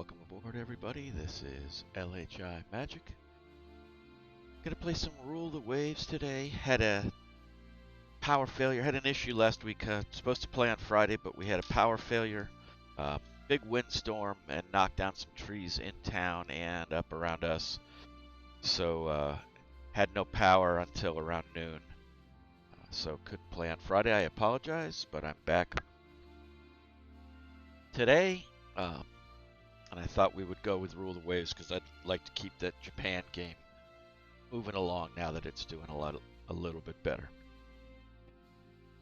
Welcome aboard, everybody. This is LHI-Magic. Gonna play some Rule the Waves today. Had a power failure. Had an issue last week. Supposed to play on Friday, but we had a power failure. Uh, Big windstorm and knocked down some trees in town and up around us. So had no power until around noon. So couldn't play on Friday. I apologize, but I'm back today. And I thought we would go with Rule the Waves because I'd like to keep that Japan game moving along now that it's doing a little bit better.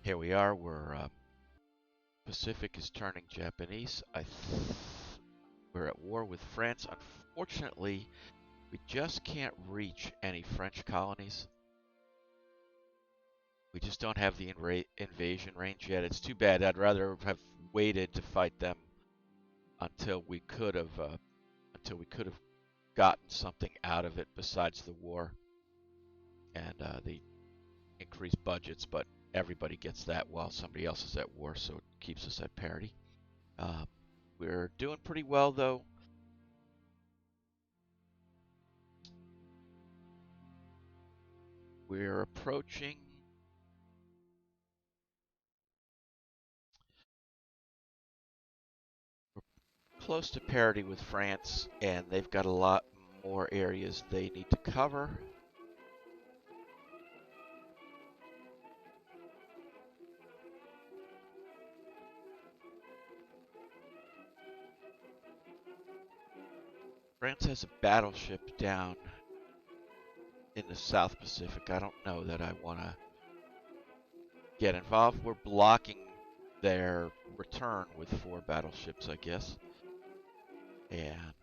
Here we are. Pacific is turning Japanese. We're at war with France. Unfortunately, we just can't reach any French colonies. We just don't have the invasion range yet. It's too bad. I'd rather have waited to fight them until we could have gotten something out of it besides the war and the increased budgets, but everybody gets that while somebody else is at war, so it keeps us at parity. We're doing pretty well, though. We're approaching close to parity with France, and they've got a lot more areas they need to cover. France has a battleship down in the South Pacific. I don't know that I want to get involved. We're blocking their return with 4 battleships, I guess. And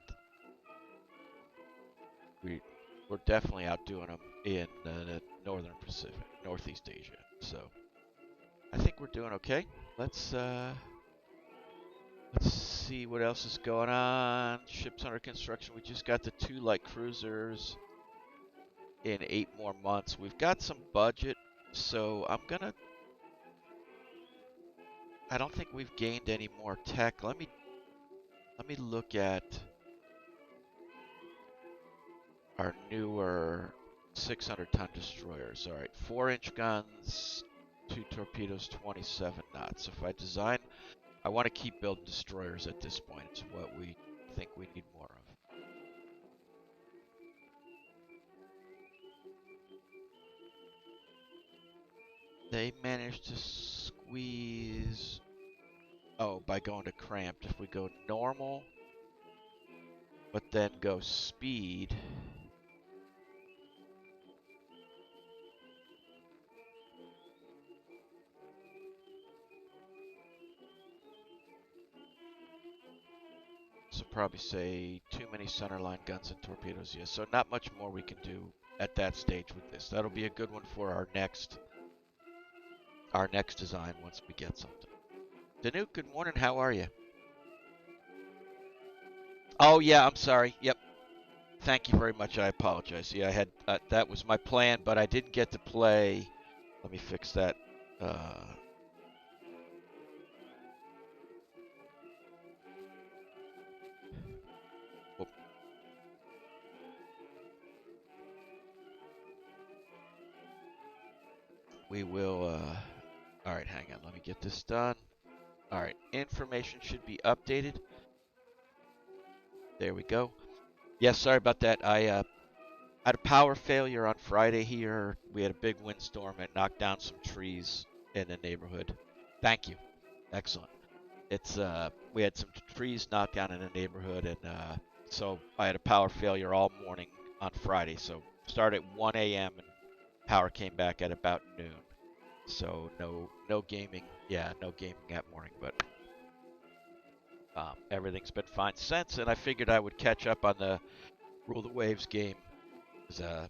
we're definitely outdoing them in the Northern Pacific, Northeast Asia. So I think we're doing okay. Let's see what else is going on. Ships under construction. We just got the 2 light cruisers in 8 more months. We've got some budget, so I don't think we've gained any more tech. Let me look at our newer 600-ton destroyers. All right, 4-inch guns, 2 torpedoes, 27 knots. If I design, I want to keep building destroyers at this point. It's what we think we need more of. They managed to squeeze. Oh, by going to cramped. If we go normal, but then go speed. So probably say too many centerline guns and torpedoes. Yeah, so not much more we can do at that stage with this. That'll be a good one for our next design once we get something. Danuke, good morning. How are you? Oh yeah, I'm sorry. Yep. Thank you very much. I apologize. Yeah, I had that was my plan, but I didn't get to play. Let me fix that. We will. All right, hang on. Let me get this done. All right, information should be updated. There we go. Yes, sorry about that. I had a power failure on Friday here. We had a big windstorm and knocked down some trees in the neighborhood. Thank you. Excellent. It's we had some trees knocked down in the neighborhood, and so I had a power failure all morning on Friday. So started at 1 a.m. and power came back at about noon. So no gaming. Yeah, no gaming that morning, but everything's been fine since. And I figured I would catch up on the Rule the Waves game, because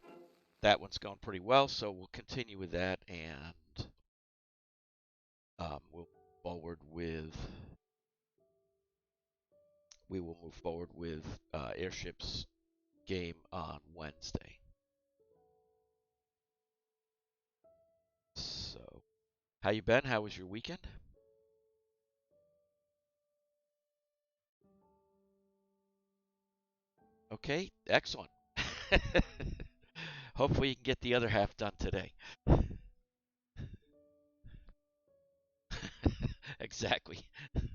that one's going pretty well. So we'll continue with that, and we'll forward with. We will move forward with Airships game on Wednesday. So, how you been? How was your weekend? Okay, excellent. Hopefully you can get the other half done today. Exactly. I'm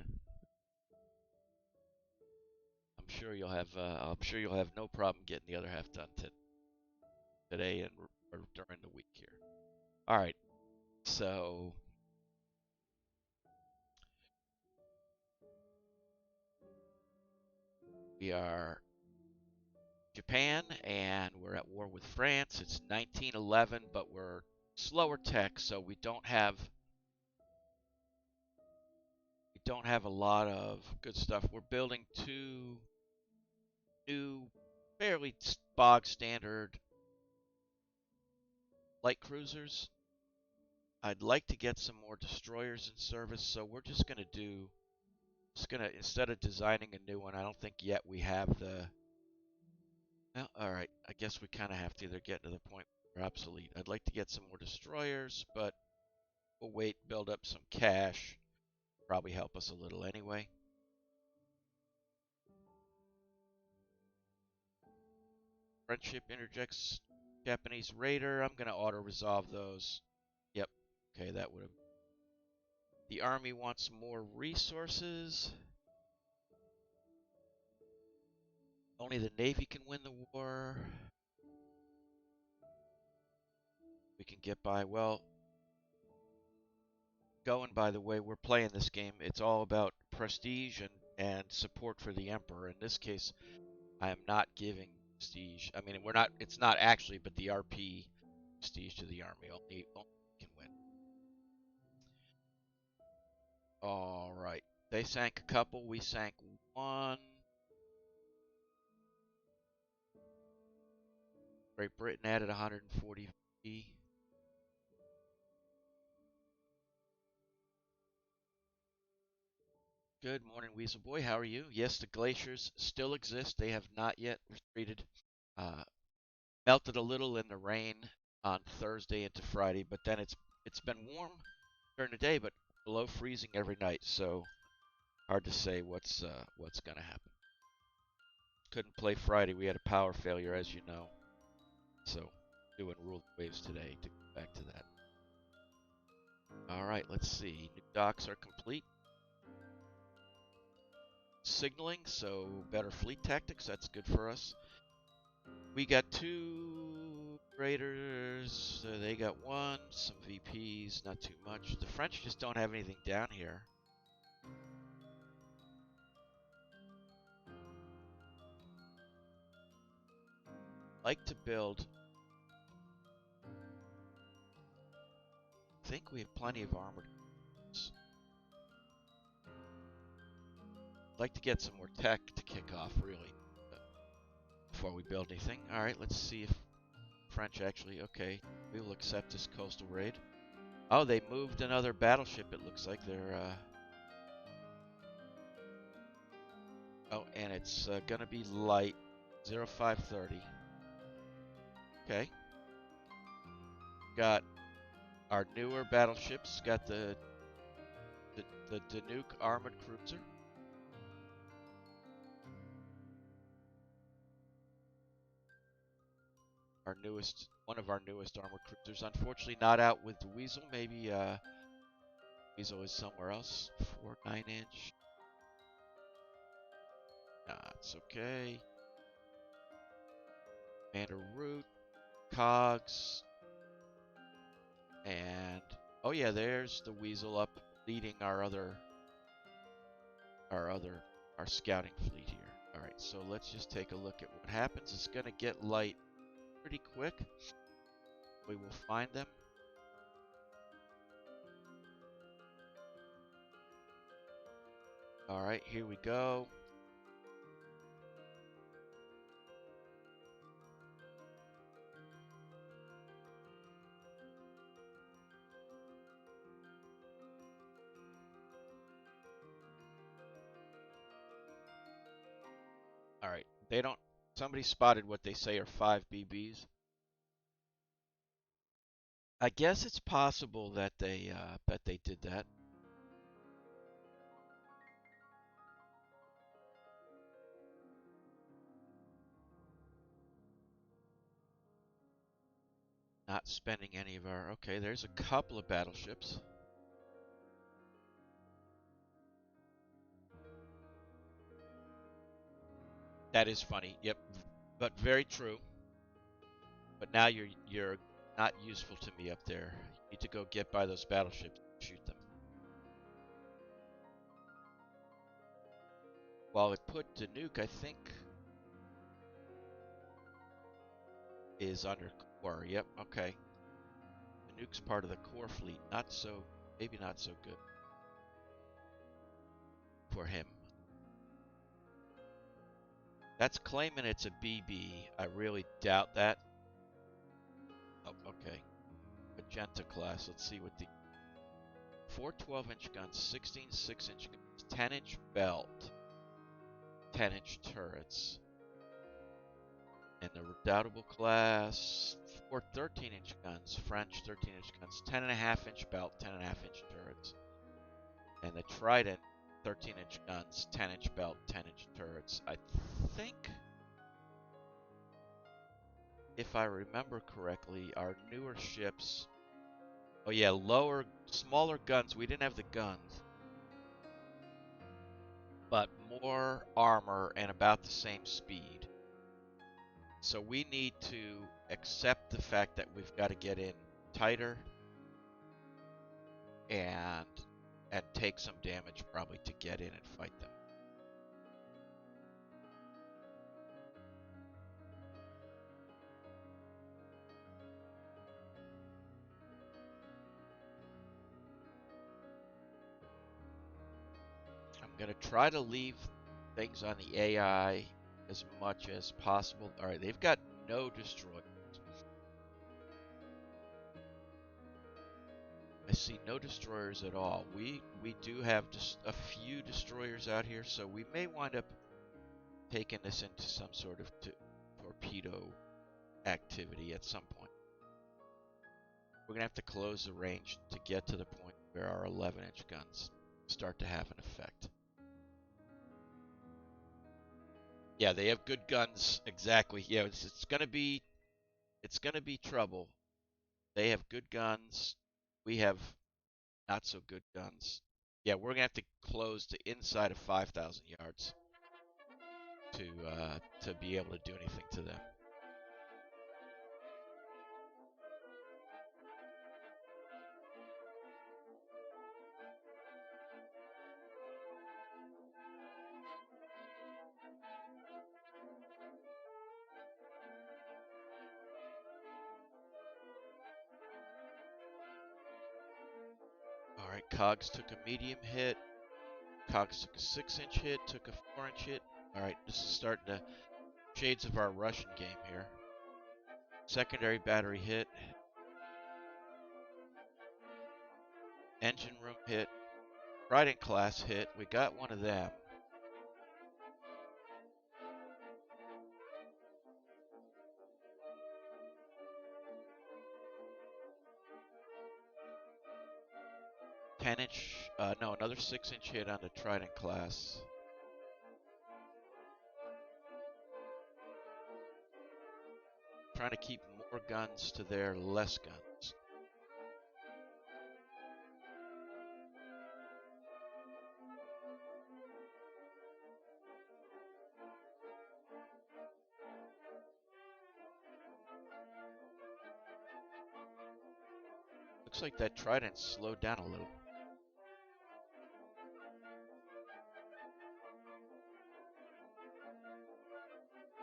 sure you'll have no problem getting the other half done today and or during the week here. All right. So we are Japan and we're at war with France. It's 1911, but we're slower tech, so we don't have a lot of good stuff. We're building two new, fairly bog standard light cruisers. I'd like to get some more destroyers in service, so we're just gonna instead of designing a new one, I don't think yet we have the. Well, all right, I guess we kind of have to either get to the point where we're obsolete. I'd like to get some more destroyers, but we'll wait, build up some cash. Probably help us a little anyway. Friendship interjects Japanese raider. I'm gonna auto resolve those. Yep. Okay, that would have. The army wants more resources. Only the navy can win the war. We can get by. Well, going by the way we're playing this game, it's all about prestige and support for the emperor. In this case, I am not giving prestige. I mean, we're not. It's not actually, but the RP prestige to the army. Only can win. All right. They sank a couple. We sank one. Great Britain added 140 V. Good morning, Weasel Boy. How are you? Yes, the glaciers still exist. They have not yet retreated. Uh, Melted a little in the rain on Thursday into Friday, but then it's been warm during the day, but below freezing every night. So hard to say what's gonna happen. Couldn't play Friday. We had a power failure, as you know. So doing ruled waves today to go back to that. All right, let's see. New docks are complete. Signaling, so better fleet tactics. That's good for us. We got two raiders. They got one. Some VPs, not too much. The French just don't have anything down here. Like to build. I think we have plenty of armored cars. Like to get some more tech to kick off, really, before we build anything. All right, let's see if French actually. Okay, we will accept this coastal raid. Oh, they moved another battleship. It looks like they're. Oh, and it's gonna be light, 0530. Okay. Got our newer battleships. Got the Danuke armored cruiser. One of our newest armored cruisers. Unfortunately, not out with the Weasel. Maybe Weasel is somewhere else. 4 9-inch. Nah, it's okay. Commander Root, Cogs, and oh yeah, there's the Weasel up leading our other our scouting fleet here. All right, so let's just take a look at what happens. It's gonna get light pretty quick. We will find them. All right, here we go. All right, they don't. Somebody spotted what they say are 5 BBs. I guess it's possible that they did that. Not spending any of our... Okay, there's a couple of battleships. That is funny. Yep, but very true. But now you're not useful to me up there. You need to go get by those battleships and shoot them. While it put Danuke, I think, is under core. Yep, okay. Danuke's part of the core fleet. Not so, maybe not so good for him. That's claiming it's a BB. I really doubt that. Oh, okay. Magenta class. Let's see what the 4 12-inch guns, 16 6-inch guns, 10-inch belt, 10-inch turrets. And the Redoubtable class, 4 13-inch guns, French 13-inch guns, 10.5-inch belt, 10.5-inch turrets. And the Trident, 13-inch guns, 10-inch belt, 10-inch turrets. I think, if I remember correctly, our newer ships... Oh yeah, smaller guns. We didn't have the guns. But more armor and about the same speed. So we need to accept the fact that we've got to get in tighter and take some damage probably to get in and fight them. I'm going to try to leave things on the AI as much as possible. All right, they've got no destroyers. I see no destroyers at all. We do have just a few destroyers out here, so we may wind up taking this into some sort of torpedo activity at some point. We're going to have to close the range to get to the point where our 11-inch guns start to have an effect. Yeah, they have good guns. Exactly. Yeah, it's going to be trouble. They have good guns. We have not so good guns. Yeah, we're gonna have to close to inside of 5,000 yards to be able to do anything to them. All right, Cogs took a medium hit. Cogs took a 6-inch hit. Took a 4-inch hit. All right, this is starting to shades of our Russian game here. Secondary battery hit. Engine room hit. Trident class hit. We got one of them. No, another 6-inch hit on the Trident class. Trying to keep more guns to their less guns. Looks like that Trident slowed down a little.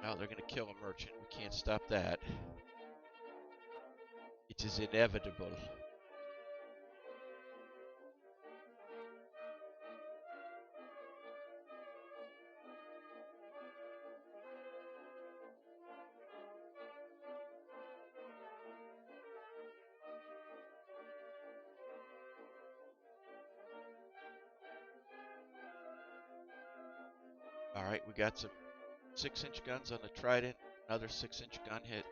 Oh, they're going to kill a merchant. We can't stop that. It is inevitable. All right, we got some 6-inch guns on the Trident. Another 6-inch gun hit.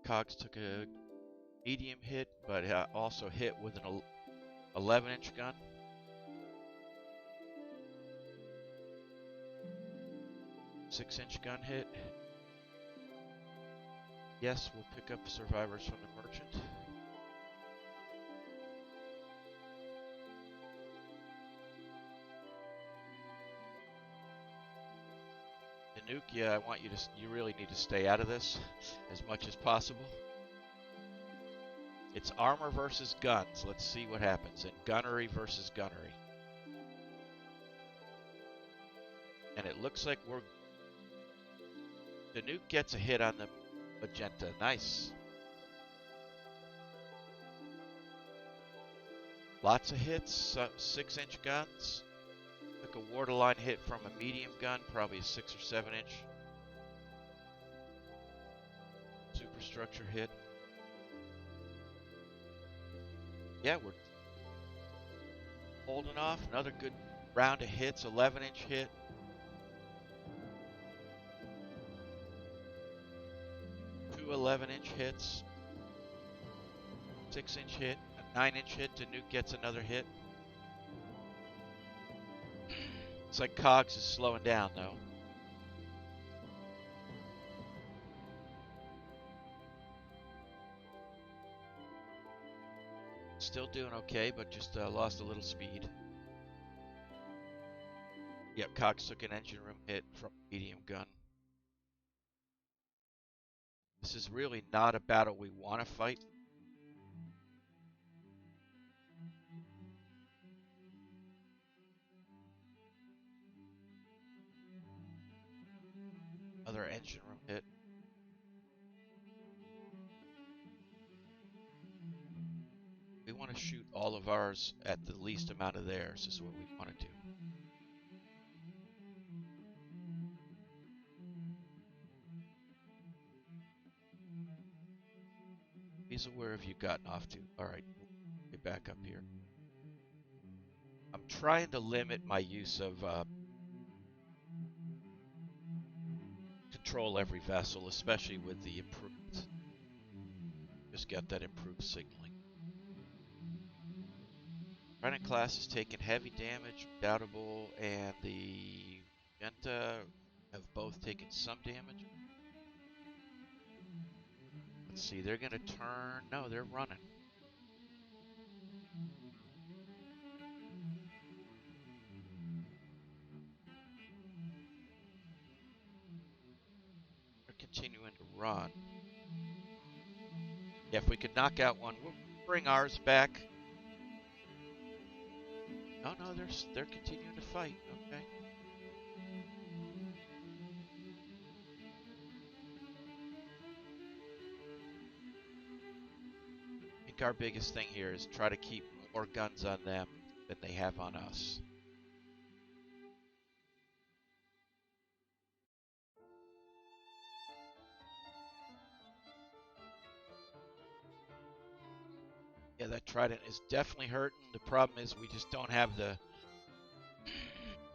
Cogs took a medium hit, but also hit with an 11-inch gun. Six-inch gun hit. Yes, we'll pick up survivors from the merchant. The nuke, yeah, I want you to, you really need to stay out of this as much as possible. It's armor versus guns. Let's see what happens. And gunnery versus gunnery. And it looks like the nuke gets a hit on the magenta. Nice. Lots of hits. 6-inch guns. Took a waterline hit from a medium gun, probably a 6 or 7-inch. Superstructure hit. Yeah, we're holding off. Another good round of hits. 11-inch hit. Two 11-inch hits. 6-inch hit. A 9-inch hit. The nuke gets another hit. It's like Cogs is slowing down, though. Still doing okay, but just lost a little speed. Yep, Cogs took an engine room hit from a medium gun. This is really not a battle we want to fight. Other engine room hit. We want to shoot all of ours at the least amount of theirs is what we want to do. Lisa, where have you gotten off to? Alright, get back up here. I'm trying to limit my use of control every vessel, especially with the improved. Just got that improved signaling. Trident class has taken heavy damage, Doubtable and the Magenta have both taken some damage. Let's see, they're gonna turn. No, they're running. They're continuing to run. Yeah, if we could knock out one, we'll bring ours back. Oh no, they're continuing to fight. Okay. I think our biggest thing here is try to keep more guns on them than they have on us. Yeah, that Trident is definitely hurting. The problem is we just don't have the...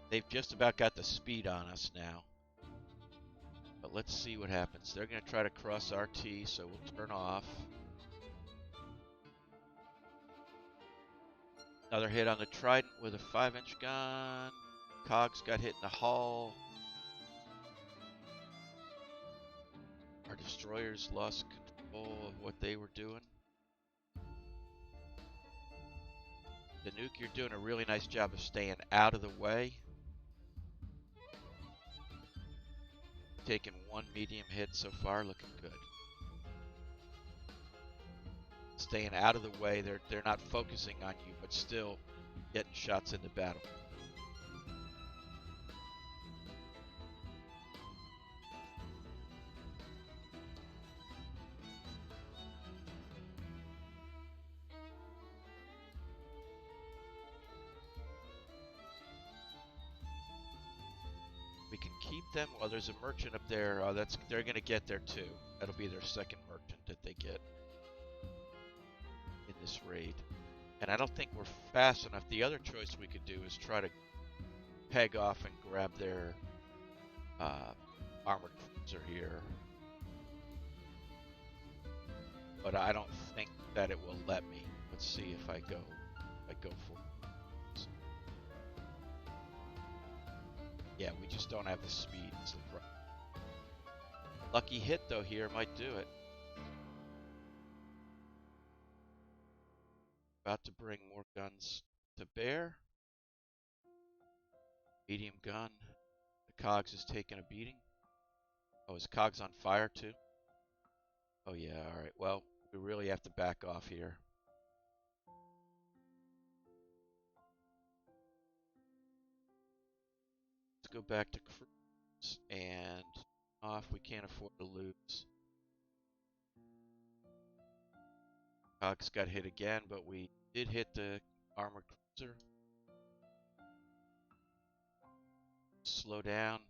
They've just about got the speed on us now. But let's see what happens. They're going to try to cross RT, so we'll turn off. Another hit on the Trident with a 5-inch gun. Cogs got hit in the hull. Our destroyers lost control of what they were doing. The nuke, you're doing a really nice job of staying out of the way. Taking one medium hit so far, looking good. Staying out of the way, they're not focusing on you, but still getting shots into battle. We can keep them. Well, there's a merchant up there. They're going to get there too. That'll be their second merchant that they get in this raid. And I don't think we're fast enough. The other choice we could do is try to peg off and grab their armored cruiser here. but I don't think that it will let me. Let's see if I go for it. Yeah, we just don't have the speed. Lucky hit though here might do it. About to bring more guns to bear. Medium gun. The Cogs is taking a beating. Oh, is Cogs on fire too? Oh yeah, alright. Well, we really have to back off here. Let's go back to cruise and off. We can't afford to lose. Cogs got hit again, but we did hit the armored cruiser. Slow down.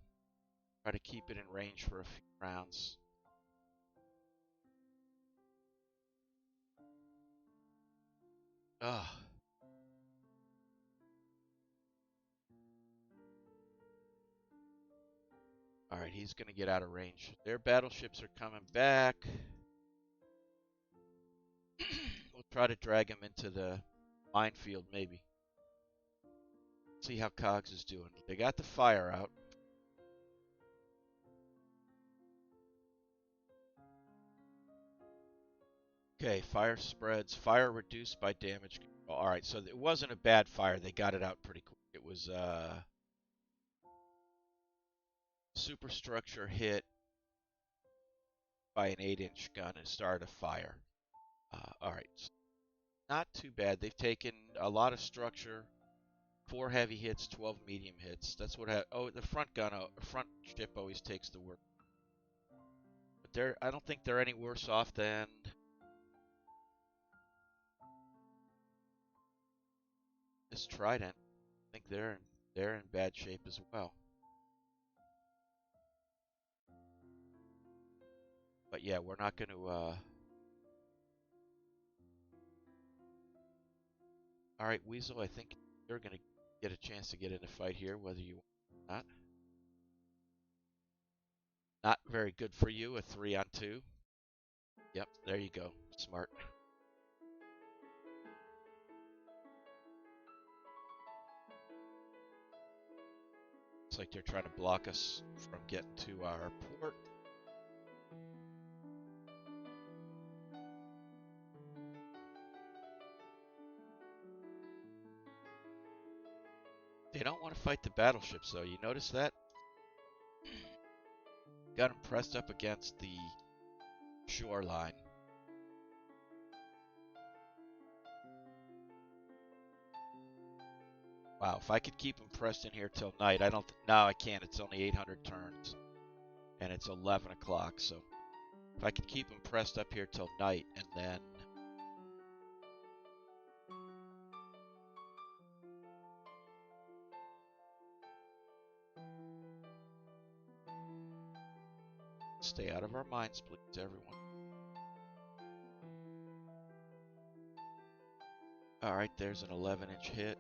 Try to keep it in range for a few rounds. Ugh. Alright, he's going to get out of range. Their battleships are coming back. We'll try to drag him into the minefield, maybe. See how Cogs is doing. They got the fire out. Okay, fire spreads. Fire reduced by damage control. Alright, so it wasn't a bad fire. They got it out pretty quick. It was superstructure hit by an 8-inch gun and started a fire. Alright, not too bad. They've taken a lot of structure. 4 heavy hits, 12 medium hits. That's what. Oh, the front gun, front ship always takes the work. But I don't think they're any worse off than this Trident. I think they're in bad shape as well. But yeah, we're not going to. All right, Weasel. I think you're going to get a chance to get in a fight here, whether you want or not. Not very good for you. A 3-on-2. Yep, there you go. Smart. Looks like they're trying to block us from getting to our port. They don't want to fight the battleships, though. You notice that? Got them pressed up against the shoreline. Wow, if I could keep them pressed in here till night, I don't. No, I can't. It's only 800 turns, and it's 11 o'clock. So if I could keep them pressed up here till night, and then stay out of our minds, please, everyone. All right, there's an 11-inch hit.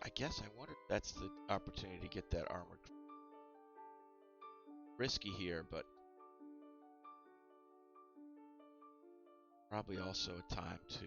I guess I wonder if that's the opportunity to get that armored. Risky here, but probably also a time to.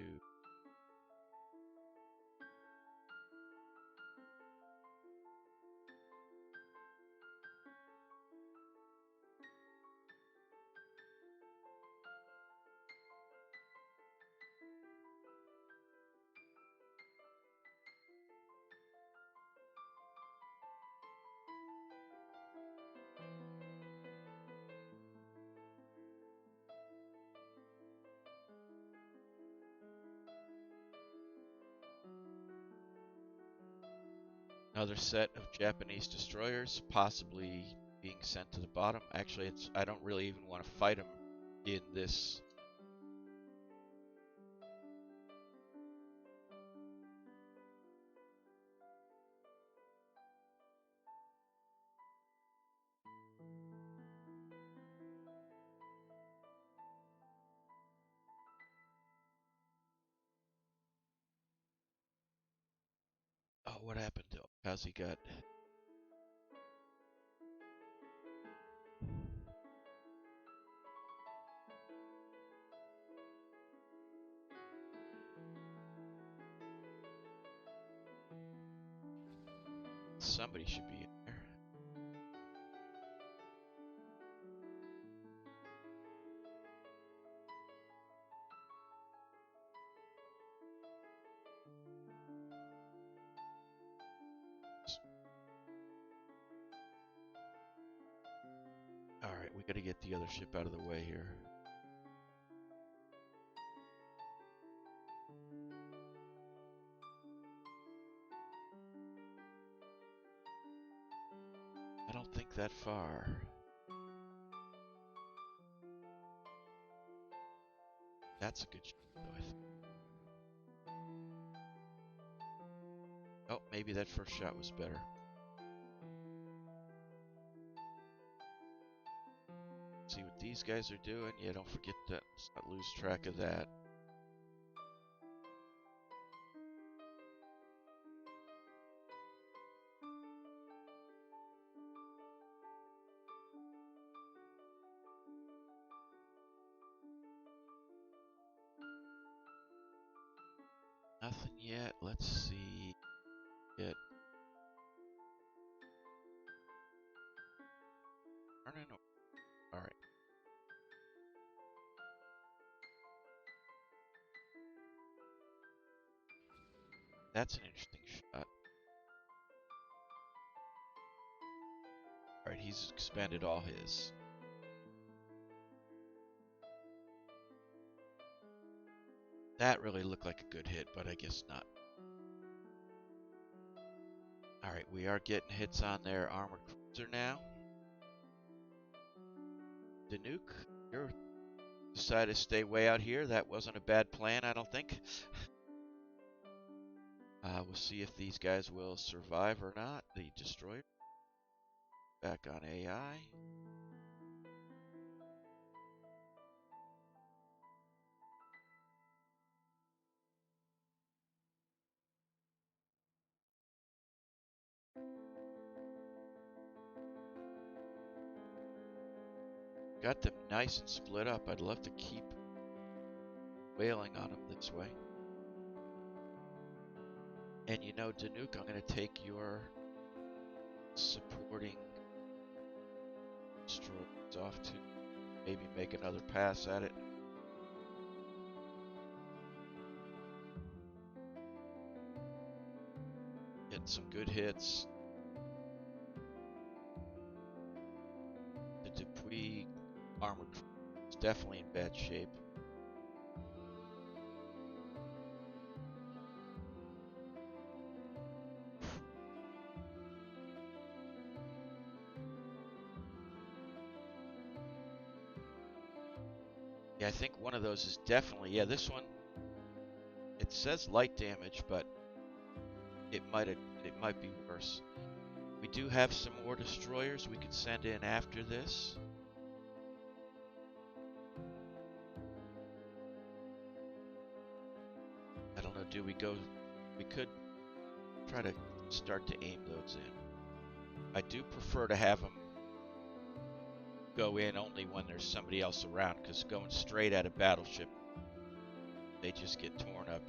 Another set of Japanese destroyers possibly being sent to the bottom. Actually, I don't really even want to fight them in this. Oh, what happened to him? How's he got? somebody should be in there. Alright, we gotta get the other ship out of the way here. I don't think that far. That's a good ship, though, I think. Oh, maybe that first shot was better. See what these guys are doing. Yeah, don't forget that. Let's not lose track of that. Nothing yet. Let's see. It. Turning. All right. That's an interesting shot. All right, he's expended all his. That really looked like a good hit, but I guess not. All right, we are getting hits on their armored cruiser now. Danuke, you decided to stay way out here. That wasn't a bad plan, I don't think. We'll see if these guys will survive or not. The destroyer. Back on AI. Got them nice and split up. I'd love to keep wailing on them this way. And you know, Danuke, I'm going to take your supporting destroyers off to maybe make another pass at it. Getting some good hits. The Dupuis armored is definitely in bad shape. Yeah, I think one of those is definitely, yeah, this one, it says light damage, but it might be worse. We do have some more destroyers we could send in after this. I don't know, do we go, we could try to start to aim those in. I do prefer to have them go in only when there's somebody else around, because going straight at a battleship, they just get torn up.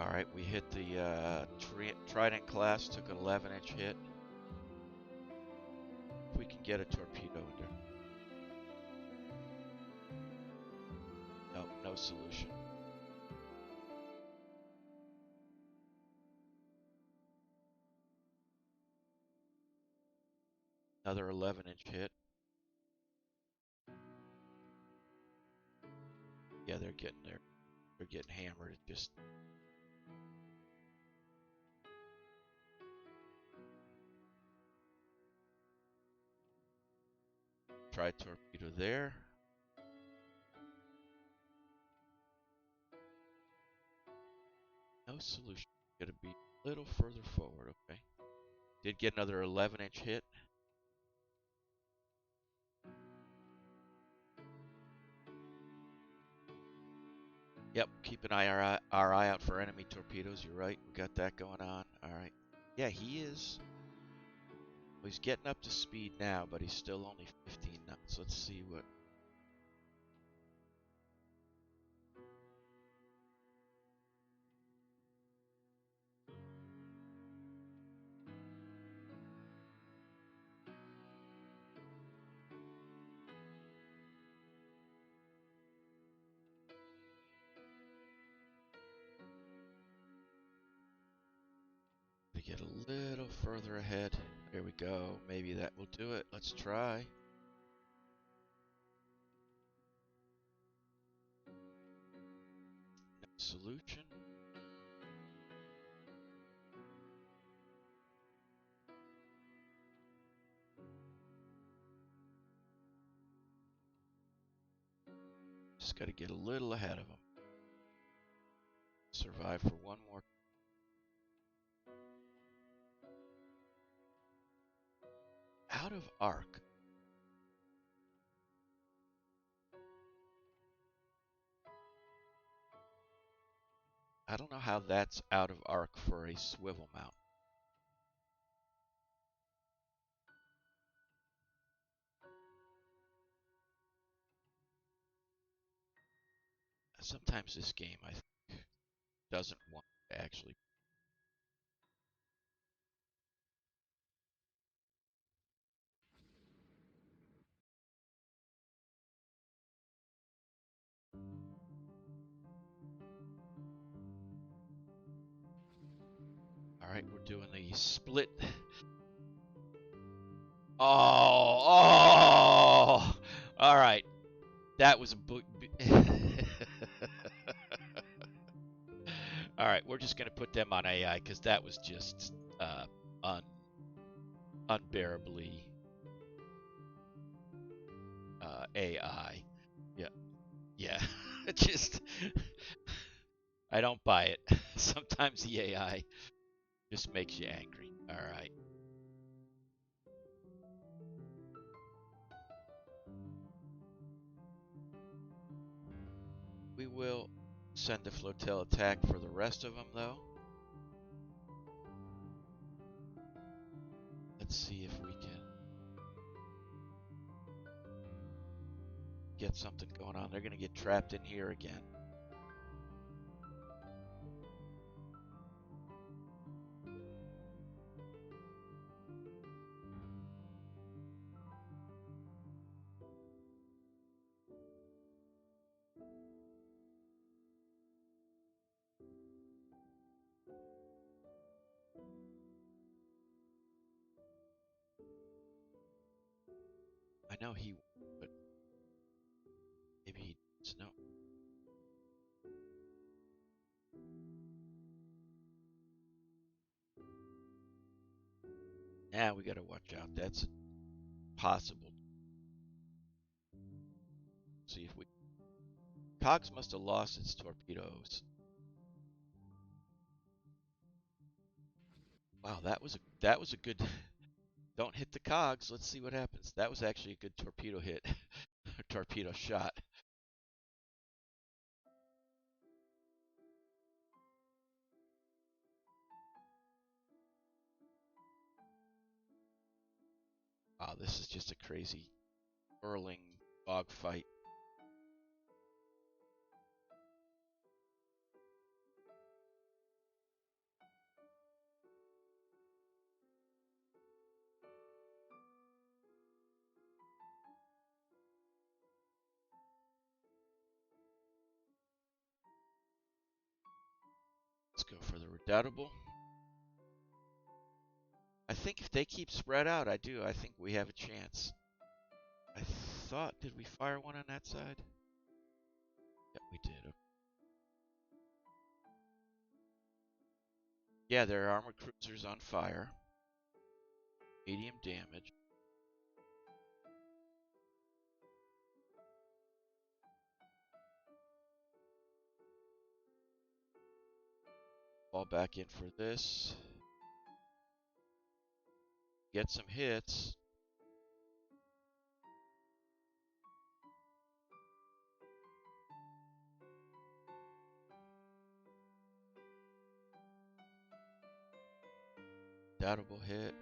Alright, we hit the Trident class, took an 11-inch hit. If we can get a torpedo in there. No, no solution. Another 11-inch hit. Yeah, they're getting there. They're getting hammered. It just... Try torpedo there. No solution. Gotta be a little further forward, okay. Did get another 11-inch hit. Yep, keep an eye out for enemy torpedoes. You're right. We got that going on. Alright. Yeah, he is. Well, he's getting up to speed now, but he's still only 15 knots. Let's see what... get a little further ahead. There we go. Maybe that will do it. Let's try. No solution. Just got to get a little ahead of them. Survive for one more. Out of arc. I don't know how that's out of arc for a swivel mount. Sometimes this game, I think, doesn't want to actually. All right, we're doing the split. Oh, oh! All right, that was a All right, we're just gonna put them on AI because that was just unbearably AI. Yeah, yeah. Just I don't buy it. Sometimes the AI just makes you angry. All right. We will send a flotilla attack for the rest of them, though. Let's see if we can get something going on. They're going to get trapped in here again. I know he, but maybe he doesn't know. Now we got to watch out. That's possible. See if we. Cogs must have lost its torpedoes. Wow, that was a good. Don't hit the cogs. Let's see what happens. That was actually a good torpedo hit, torpedo shot. Wow, this is just a crazy, whirling dogfight. Let's go for the redoubtable. I think if they keep spread out, I do. I think we have a chance. I thought, did we fire one on that side? Yeah, we did. Yeah, there are armored cruisers on fire. Medium damage. Fall back in for this. Get some hits. Doubtable hit.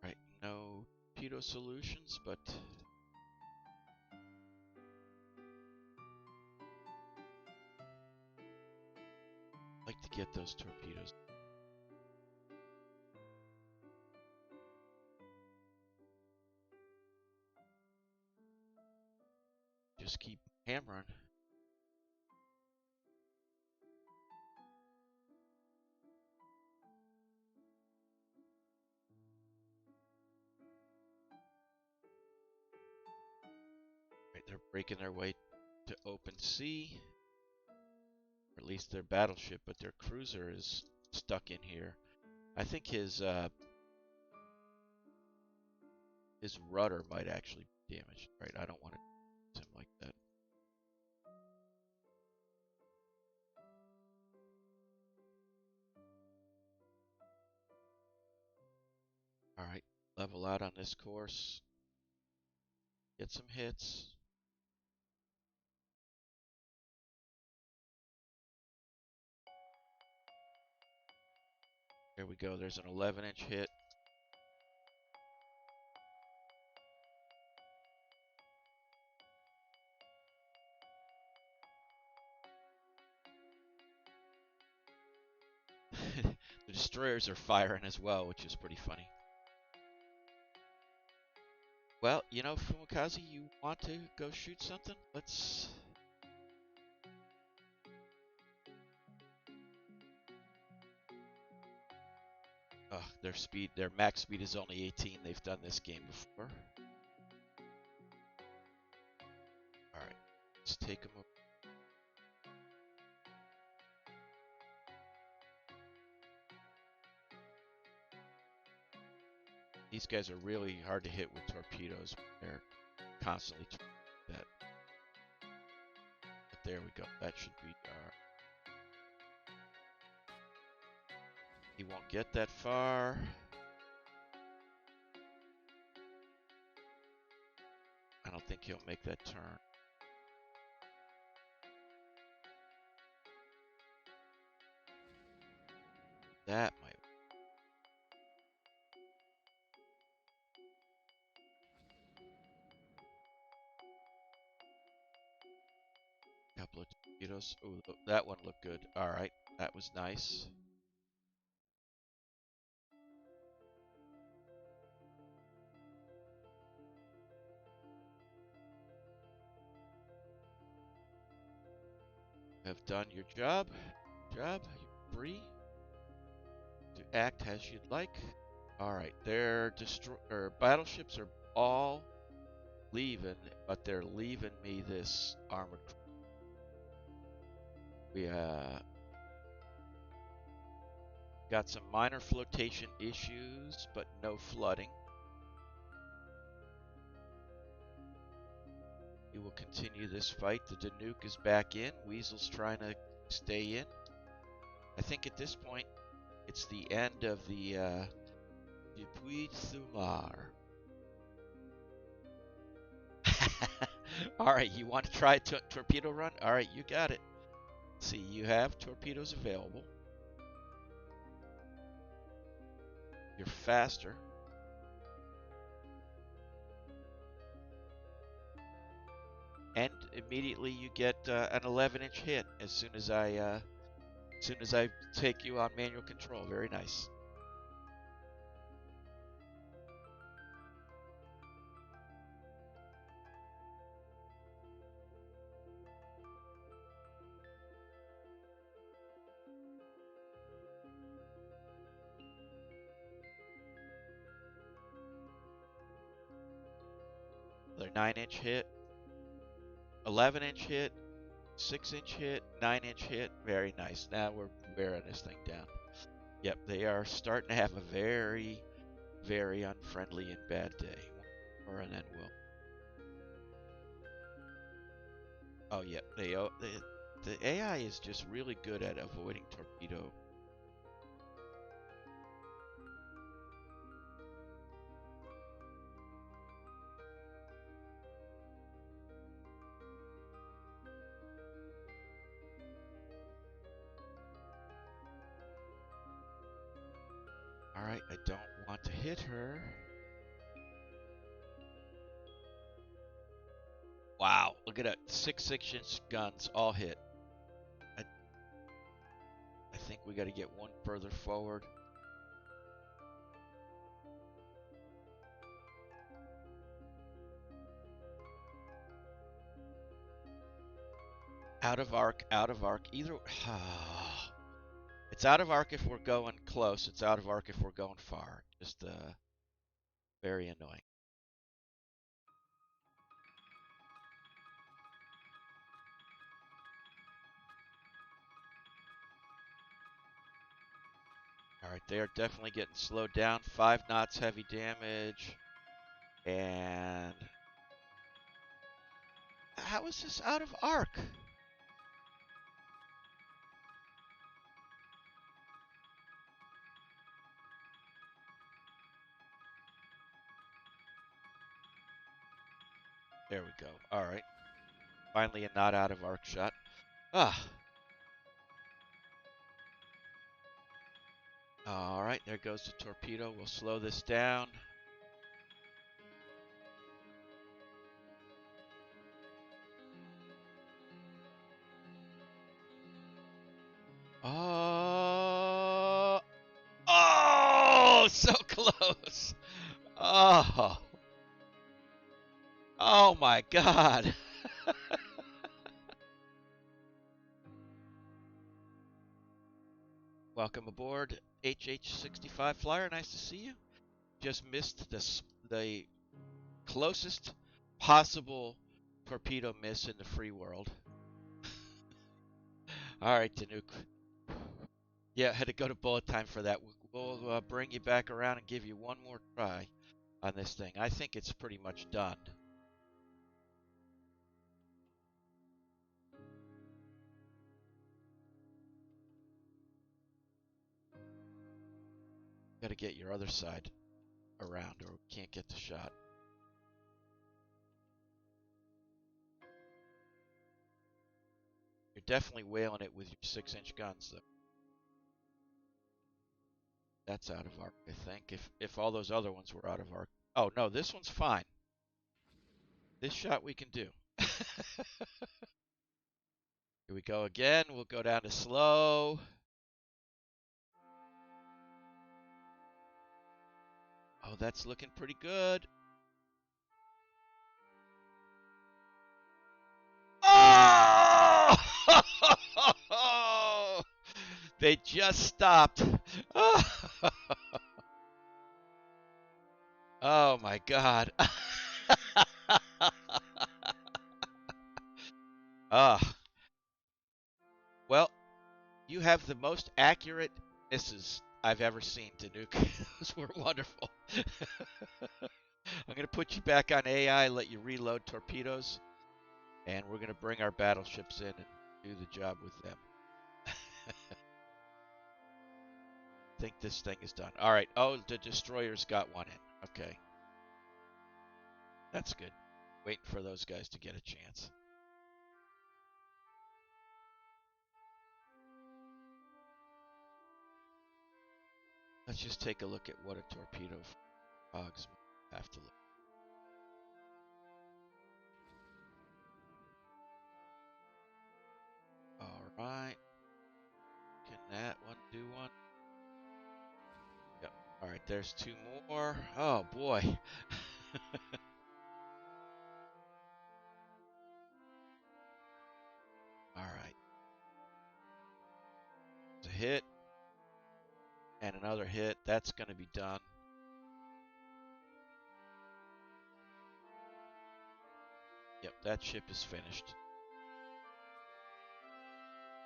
Right, no torpedo solutions, but I'd like to get those torpedoes. hammering. Right, they're breaking their way to open sea. Or at least their battleship, but their cruiser is stuck in here. I think his rudder might actually be damaged. Right, I don't want to use him like that. All right, level out on this course. Get some hits. There we go. There's an 11-inch hit. The destroyers are firing as well, which is pretty funny. Well, you know, Fumikaze, you want to go shoot something? Let's... their max speed is only 18. They've done this game before. Alright, let's take them up. These guys are really hard to hit with torpedoes. They're constantly that. But there we go. That should be our... He won't get that far. I don't think he'll make that turn. That might... Couple of torpedoes. Oh, that one looked good. Alright, that was nice. Have done your job. You're free to act as you'd like. Alright, their battleships are all leaving, but they're leaving me this armored. We got some minor flotation issues, but no flooding. We will continue this fight. The Danuke is back in. Weasel's trying to stay in. I think at this point, it's the end of the Depuis Thumar. Alright, you want to try a torpedo run? Alright, you got it. See, you have torpedoes available. You're faster. And immediately you get an 11-inch hit as soon as I take you on manual control. Very nice. Another 9-inch hit, 11-inch hit, 6-inch hit, 9-inch hit. Very nice. Now we're wearing this thing down. Yep, they are starting to have a very, very unfriendly and bad day. Or and then we'll... Oh, yeah. The AI is just really good at avoiding torpedo. Alright, I don't want to hit her. Wow, look at that. 6-inch guns all hit. I think we got to get one further forward. Out of arc, out of arc. Either it's out of arc if we're going close. It's out of arc if we're going far. Just very annoying. All right, they are definitely getting slowed down. 5 knots, heavy damage. And how is this out of arc? There we go. All right. Finally a not out of arc shot. Ah. All right, there goes the torpedo. We'll slow this down. Oh, oh, so close. Oh, oh my God. Welcome aboard, HH65 Flyer. Nice to see you. Just missed the closest possible torpedo miss in the free world. All right, Danuk. Yeah, had to go to bullet time for that. We'll bring you back around and give you one more try on this thing. I think it's pretty much done. Got to get your other side around or we can't get the shot. You're definitely whaling it with your 6-inch guns, though. That's out of arc, I think. If all those other ones were out of arc. Oh, no, this one's fine. This shot we can do. Here we go again. We'll go down to slow. Oh, that's looking pretty good. Oh! They just stopped. Oh my God. Well, you have the most accurate misses I've ever seen, Danuk. Those were wonderful. I'm going to put you back on AI, let you reload torpedoes, and we're going to bring our battleships in and do the job with them. I think this thing is done. All right. Oh, the destroyer's got one in. Okay. That's good. Waiting for those guys to get a chance. Let's just take a look at what a torpedo fogs have to look. All right. Can that one do one? Yep. All right, there's 2 more. Oh, boy. All right. It's a hit. And another hit. That's going to be done. Yep, that ship is finished.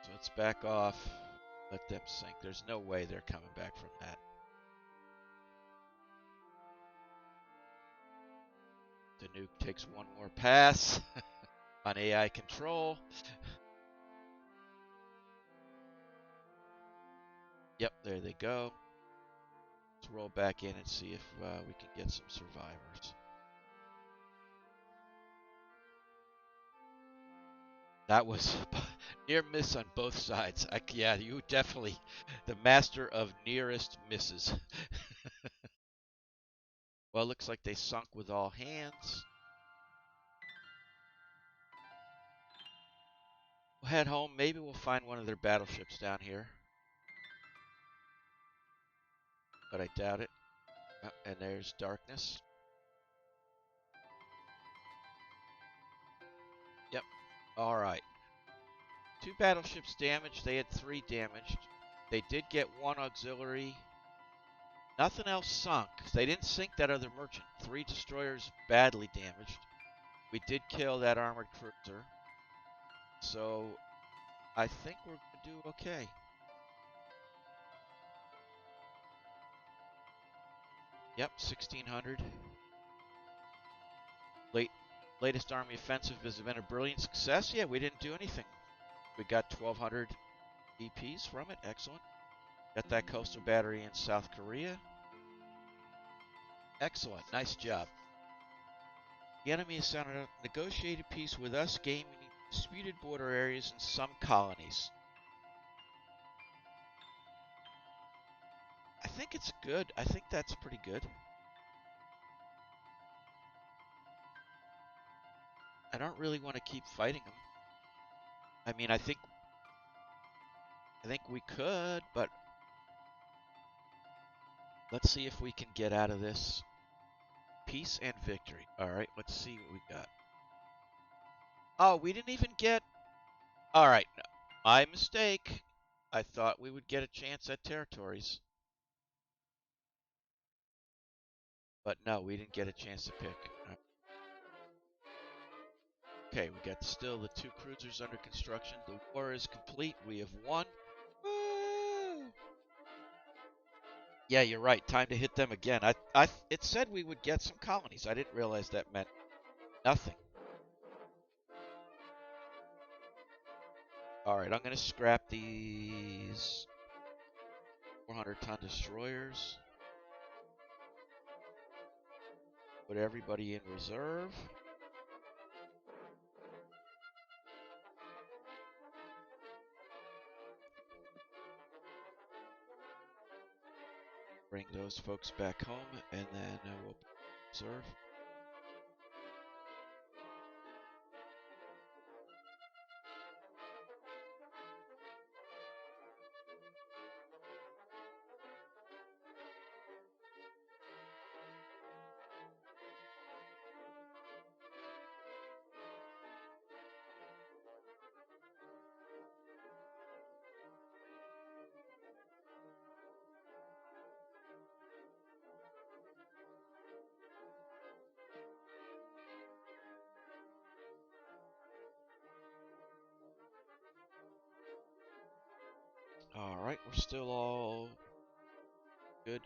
So let's back off. Let them sink. There's no way they're coming back from that. The nuke takes one more pass on AI control. Yep, there they go. Let's roll back in and see if we can get some survivors. That was near miss on both sides. Yeah, you definitely the master of nearest misses. Well, it looks like they sunk with all hands. We'll head home. Maybe we'll find one of their battleships down here. But I doubt it. Oh, and there's darkness. Yep. All right. 2 battleships damaged. They had 3 damaged. They did get 1 auxiliary. Nothing else sunk. They didn't sink that other merchant. 3 destroyers badly damaged. We did kill that armored cruiser. So I think we're going to do okay. Yep, 1,600. Latest army offensive has been a brilliant success. Yeah, we didn't do anything. We got 1,200 DPs from it. Excellent. Got that coastal battery in South Korea. Excellent. Nice job. The enemy has signed a negotiated peace with us, gaining disputed border areas in some colonies. I think it's good. I think that's pretty good. I don't really want to keep fighting them. I mean, I think we could, but let's see if we can get out of this. Peace and victory. All right, let's see what we got. Oh, we didn't even get... All right, no, my mistake. I thought we would get a chance at territories. But no, we didn't get a chance to pick. Okay, we got still the 2 cruisers under construction. The war is complete. We have won. Woo! Yeah, you're right. Time to hit them again. It said we would get some colonies. I didn't realize that meant nothing. All right, I'm going to scrap these 400-ton destroyers. Put everybody in reserve. Bring those folks back home, and then we'll reserve. All right, we're still all good.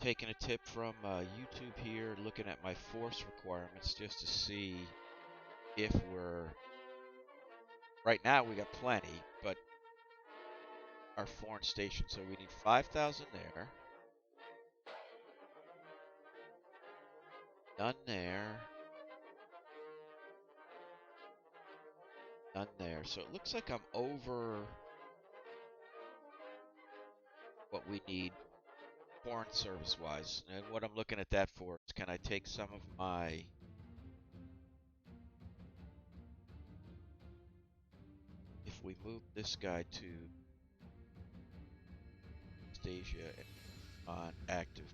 Taking a tip from YouTube here, looking at my force requirements just to see if we're... Right now we got plenty, but our foreign station, so we need 5,000 there. None there. None there. So it looks like I'm over what we need foreign service-wise. And what I'm looking at that for is, can I take some of my... If we move this guy to Asia on active,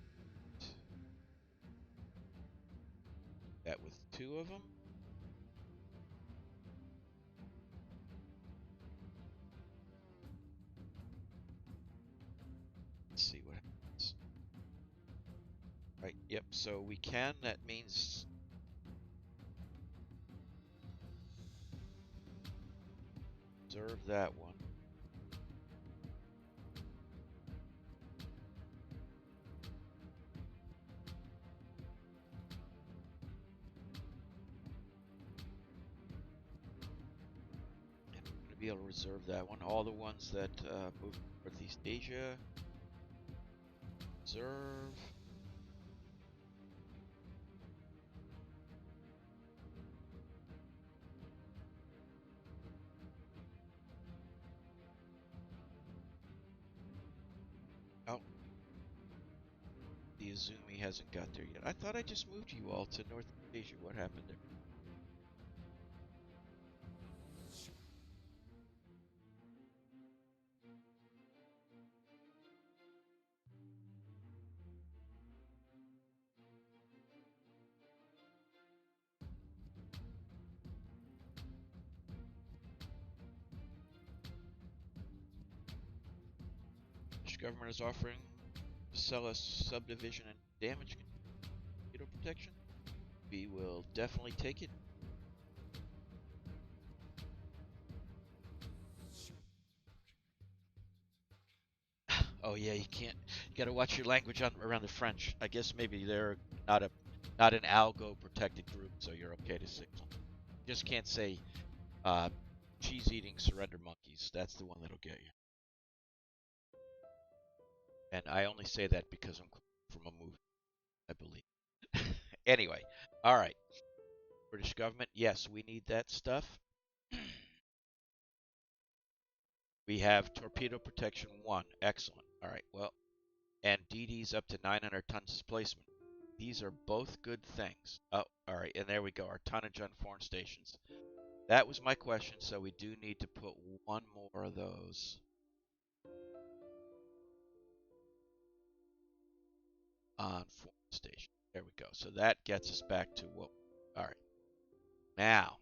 that with 2 of them. Let's see what happens. Right, yep, so we can, that means observe that one. And we're going to be able to reserve that one. All the ones that move to Northeast Asia, reserve. Oh, the Izumi hasn't got there yet. I thought I just moved you all to North Asia. What happened there? government is offering to sell us subdivision and damage torpedo protection. We will definitely take it. Oh yeah, you can't. You gotta watch your language around the French. I guess maybe they're not a not an algo protected group, so you're okay to signal. You just can't say cheese eating surrender monkeys. That's the one that'll get you. And I only say that because I'm from a movie, I believe. Anyway, all right. British government, yes, we need that stuff. We have torpedo protection 1. Excellent. All right, well, and DD's up to 900 tons displacement. These are both good things. Oh, all right, and there we go. Our tonnage on foreign stations. That was my question, so we do need to put one more of those on foreign station. There we go. So that gets us back to what? All right. Now,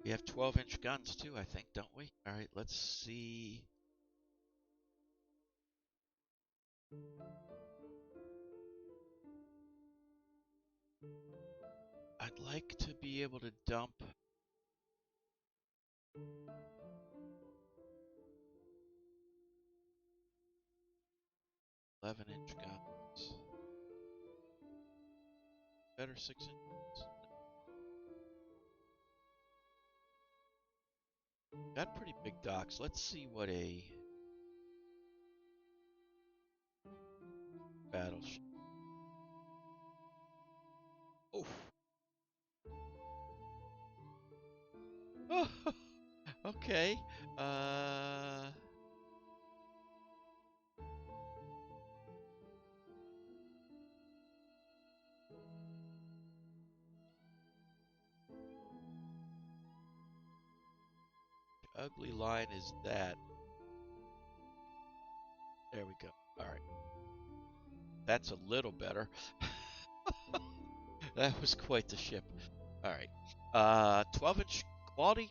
we have 12-inch guns too, I think, don't we? All right, let's see. I'd like to be able to dump 11-inch guns. Better 6-inch. Got pretty big docks. Let's see what a battleship. Oh. Okay. Uh. Ugly line is that. There we go. All right. That's a little better. That was quite the ship. All right. 12-inch quality.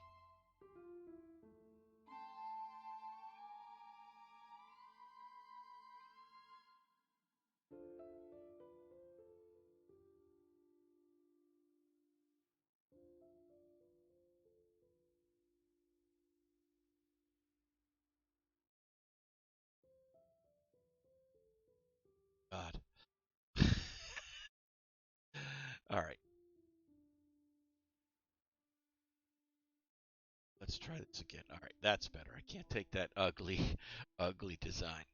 God. All right. Let's try this again. All right. That's better. I can't take that ugly, ugly design.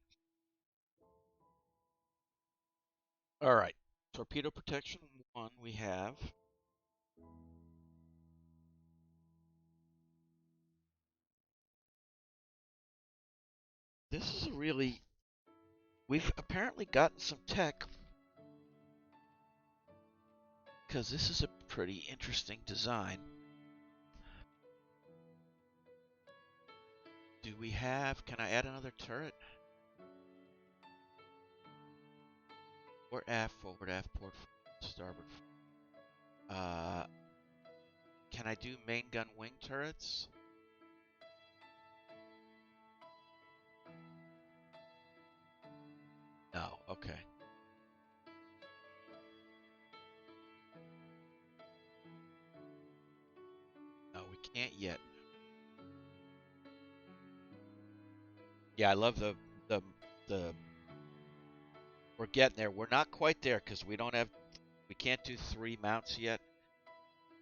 All right. Torpedo protection 1 we have. This is a really. We've apparently gotten some tech because this is a pretty interesting design. Do we have? Can I add another turret? Or aft, forward, aft, port, starboard. Uh, can I do main gun wing turrets? No. Okay. No, we can't yet. Yeah, I love the the. We're getting there. We're not quite there because we don't have. We can't do 3 mounts yet.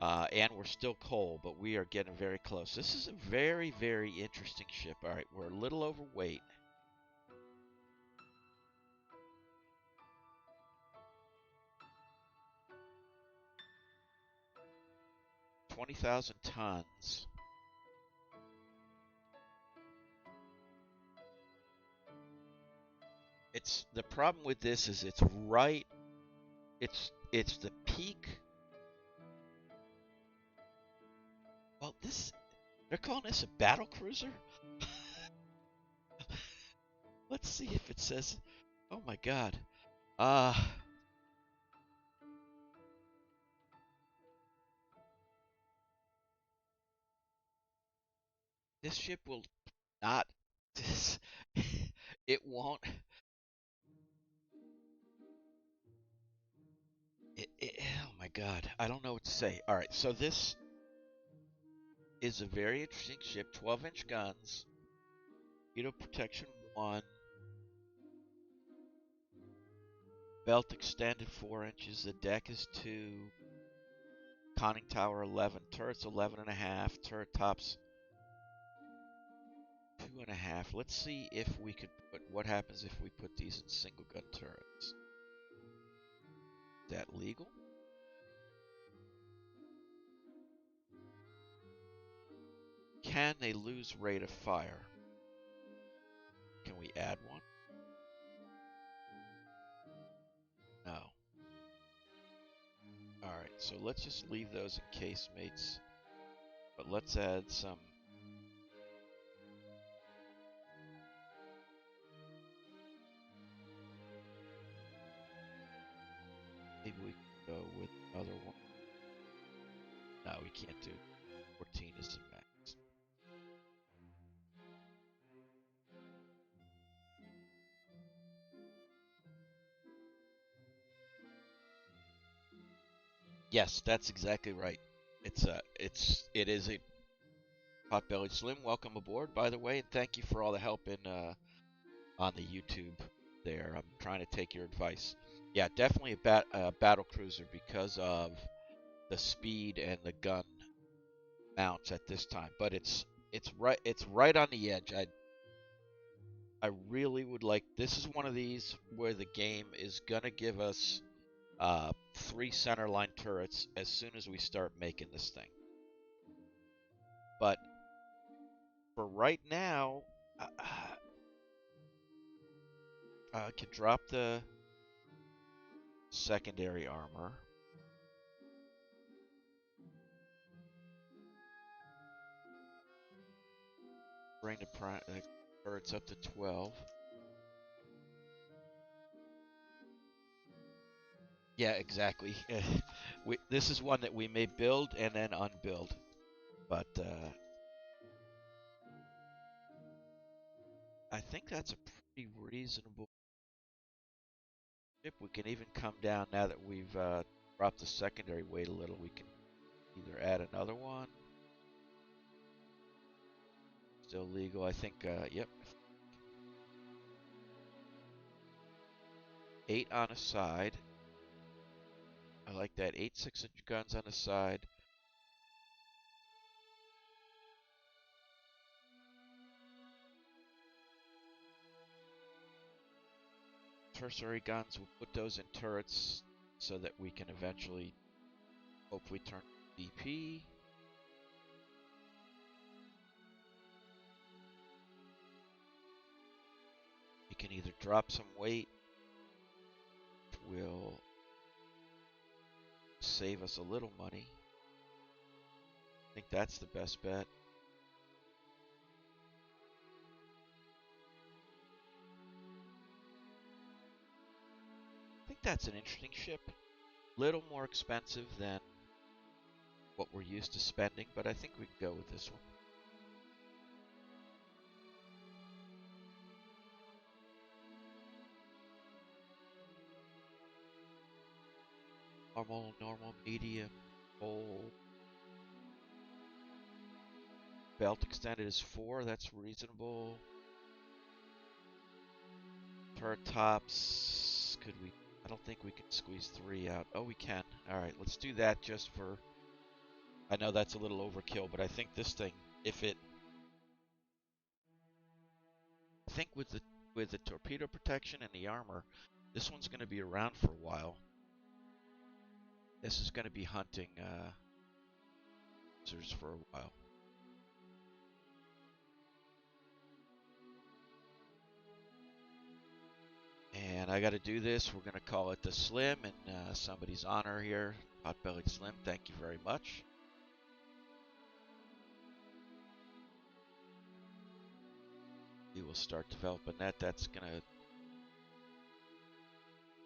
And we're still coal, but we are getting very close. This is a very, very interesting ship. All right, we're a little overweight. 20,000 tons. It's the problem with this is it's right. It's the peak. Well, this they're calling this a battle cruiser. Let's see if it says. Oh my God. Uh This ship will not. This, it won't. Oh my God, I don't know what to say. All right, so this is a very interesting ship. 12-inch guns, torpedo protection 1, belt extended 4 inches. The deck is 2. Conning tower 11. Turrets 11.5. Turret tops 2.5. Let's see if we could put. What happens if we put these in single gun turrets? Is that legal? Can they lose rate of fire? Can we add one? No. Alright, so let's just leave those in casemates. But let's add some. Maybe we can go with another one. No, we can't do. 14 is the max. Yes, that's exactly right. It is a Potbelly Slim. Welcome aboard, by the way, and thank you for all the help in on the YouTube there. I'm trying to take your advice. Yeah, definitely a battle cruiser because of the speed and the gun mounts at this time. But it's right on the edge. I really would like. This is one of these where the game is gonna give us 3 centerline turrets as soon as we start making this thing. But for right now, I can drop the secondary armor. Bring the turrets up to 12. Yeah, exactly. This is one that we may build and then unbuild. But I think that's a pretty reasonable ship. We can even come down now that we've dropped the secondary weight a little. We can either add another one. Still legal, I think. Yep. 8 on a side. I like that. 8 6-inch guns on the side. Tertiary guns, we'll put those in turrets so that we can eventually hopefully turn DP. You can either drop some weight, which will save us a little money. I think that's the best bet. I think that's an interesting ship. Little more expensive than what we're used to spending, but I think we can go with this one. Normal, medium, full. Belt extended is 4, that's reasonable. Turret tops, could we? I don't think we can squeeze 3 out. Oh, we can. Alright, let's do that just for. I know that's a little overkill, but I think this thing, if it. I think with the torpedo protection and the armor, this one's going to be around for a while. This is going to be hunting for a while. And I got to do this. We're going to call it the Slim in somebody's honor here. Potbellied Slim, thank you very much. We will start developing that. That's going to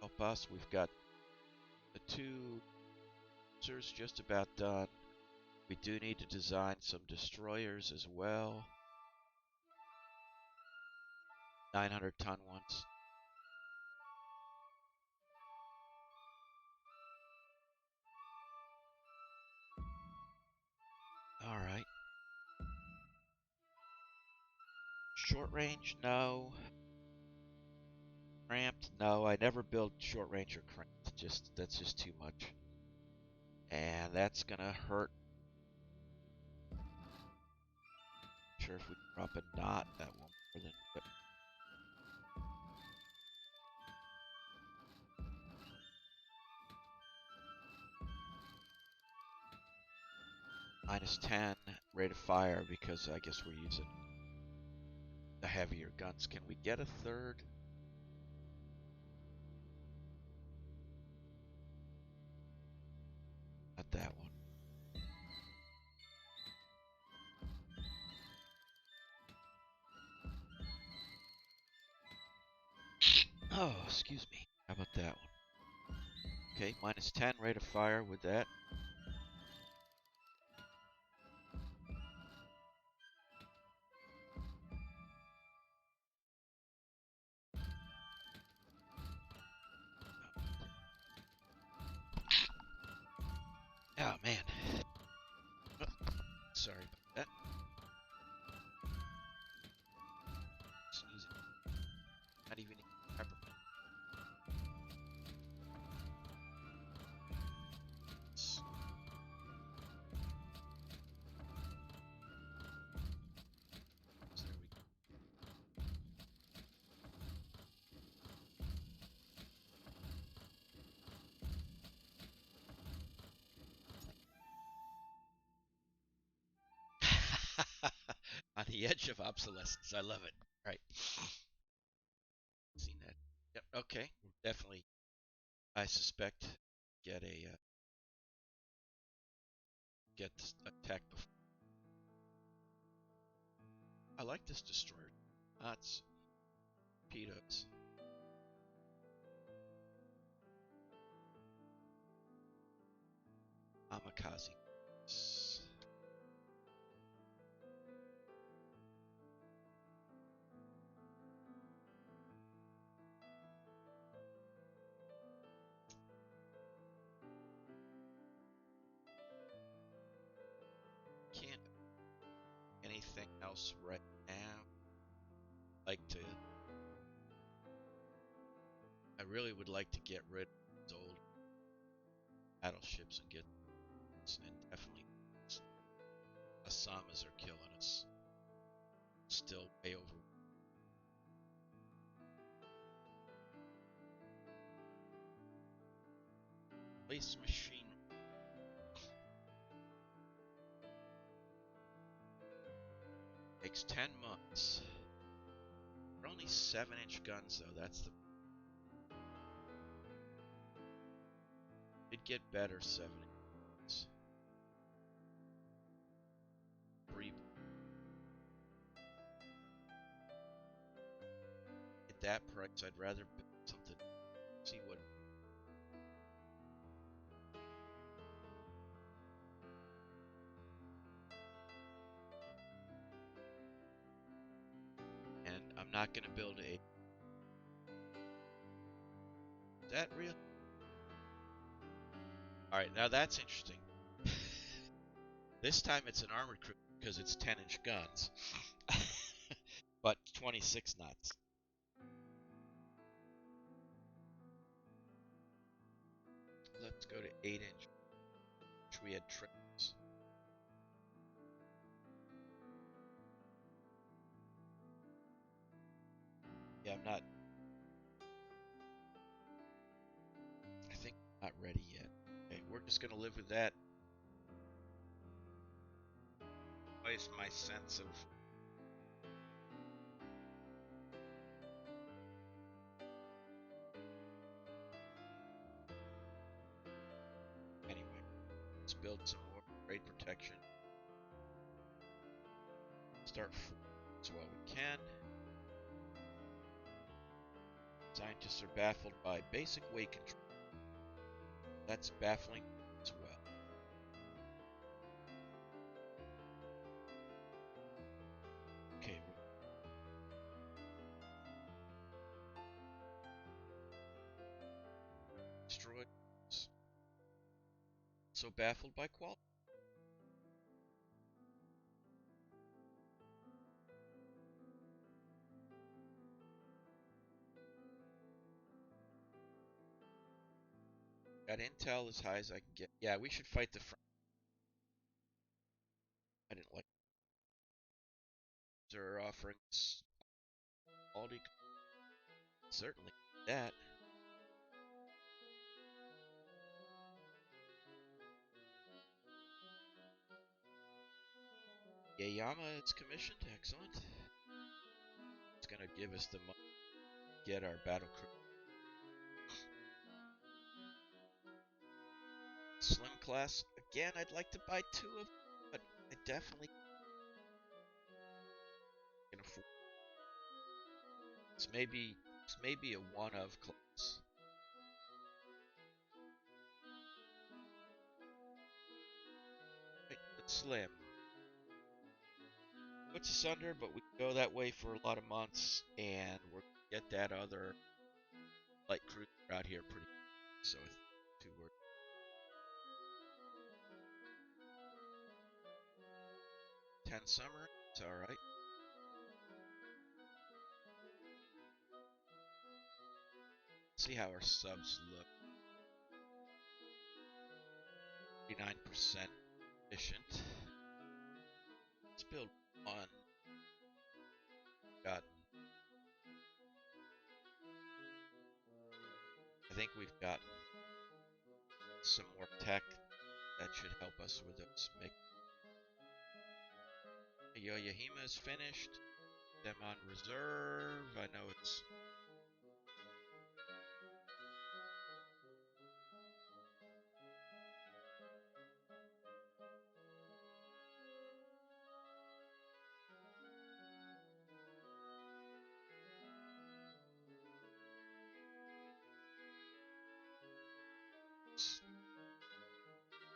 help us. We've got the 2 cruisers just about done. We do need to design some destroyers as well. 900-ton ones. All right. Short range, no. Cramped, no. I never build short range or cramped. That's just too much. And that's gonna hurt. Not sure if we drop a knot, that one more than. But -10 rate of fire because I guess we're using the heavier guns. Can we get a third? Not that one. Oh, excuse me. How about that one? Okay, -10 rate of fire with that. Oh, man. Oh, sorry about that. Sneezing. Not even pepper. There we go. On the edge of obsolescence. I love it. Right. Seen that. Yep. Okay. We'll definitely, I suspect, get get attacked before. I like this destroyer. It's torpedoes. Kamikaze. Can't anything else right now. I really would like to get rid of those old battleships and get, and definitely Asamas are killing us. Still way over. Place machine. Takes 10 months. They're only 7-inch guns though. That's the. It'd get better 7-inch. 3. At that price, I'd rather build something. See what. And I'm not going to build a. Is that real? Alright, now that's interesting. This time it's an armored crew because it's 10-inch guns. But 26 knots. Let's go to 8-inch. We had trims. Yeah, I'm not. I think I'm not ready yet. Okay, we're just gonna live with that. Place my sense of. Anyway, let's build some more raid protection. Start as well we can. Scientists are baffled by basic weight control. That's baffling as well. Okay. So baffled by quality. Got intel as high as I can get. Yeah, we should fight the front. I didn't like their offerings. Quality, certainly that. Yayama is commissioned. Excellent. It's gonna give us the money to get our battle crew. Slim class. Again, I'd like to buy 2 of them, but I definitely can afford. It's maybe a one of class. Right, but slim. Puts us under, but we go that way for a lot of months, and we're gonna get that other light cruiser out here pretty. So it's 2 words. 10 summer. It's all right. See how our subs look. 39% efficient. Let's build one. Got. I think we've got some more tech that should help us with those. Yoyahima is finished. Them on reserve. I know it's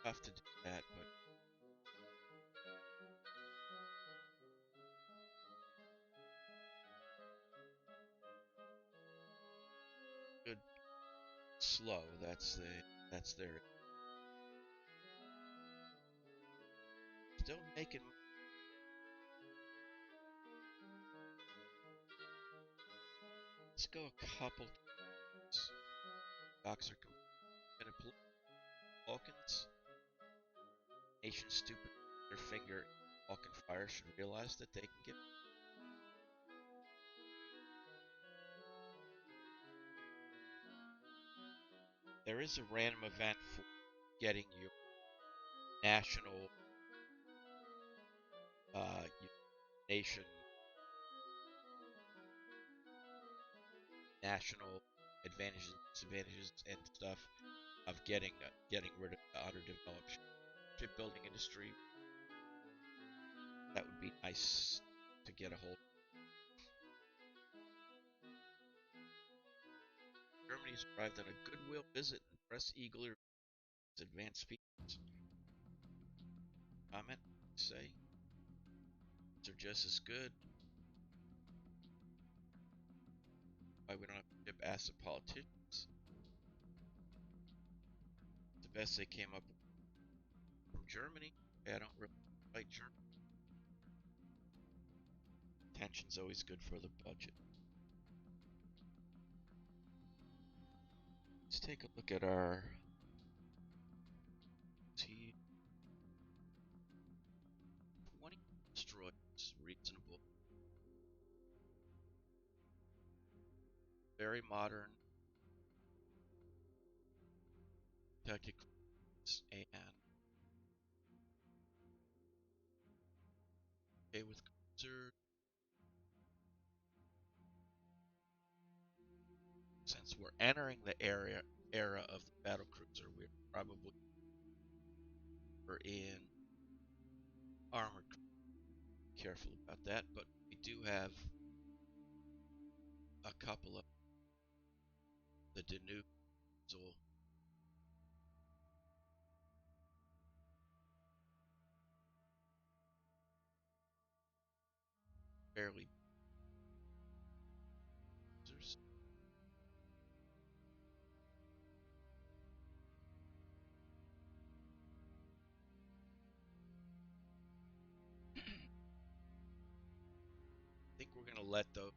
tough to do that, but good. Slow. That's their. Still making. Let's go a couple. Docks are gonna pull Balkans. Nation stupid. Their finger. Balkan fire should realize that they can get. There is a random event for getting your national, your nation, national advantages, disadvantages, and stuff of getting rid of the underdeveloped shipbuilding industry. That would be nice to get a hold. Germany's arrived on a goodwill visit and press eagerly advanced features. Comment, say, they're just as good. Why we don't have to ship acid politicians? The best they came up with from Germany. I don't really like Germany. Tension's always good for the budget. Let's take a look at our T-20 destroyers. Reasonable. Very modern. Technical and okay with cruiser. Since we're entering the era of the battle cruiser, we're probably in armored. Careful about that, but we do have a couple of the Danube. Fairly users. think we're going to let those.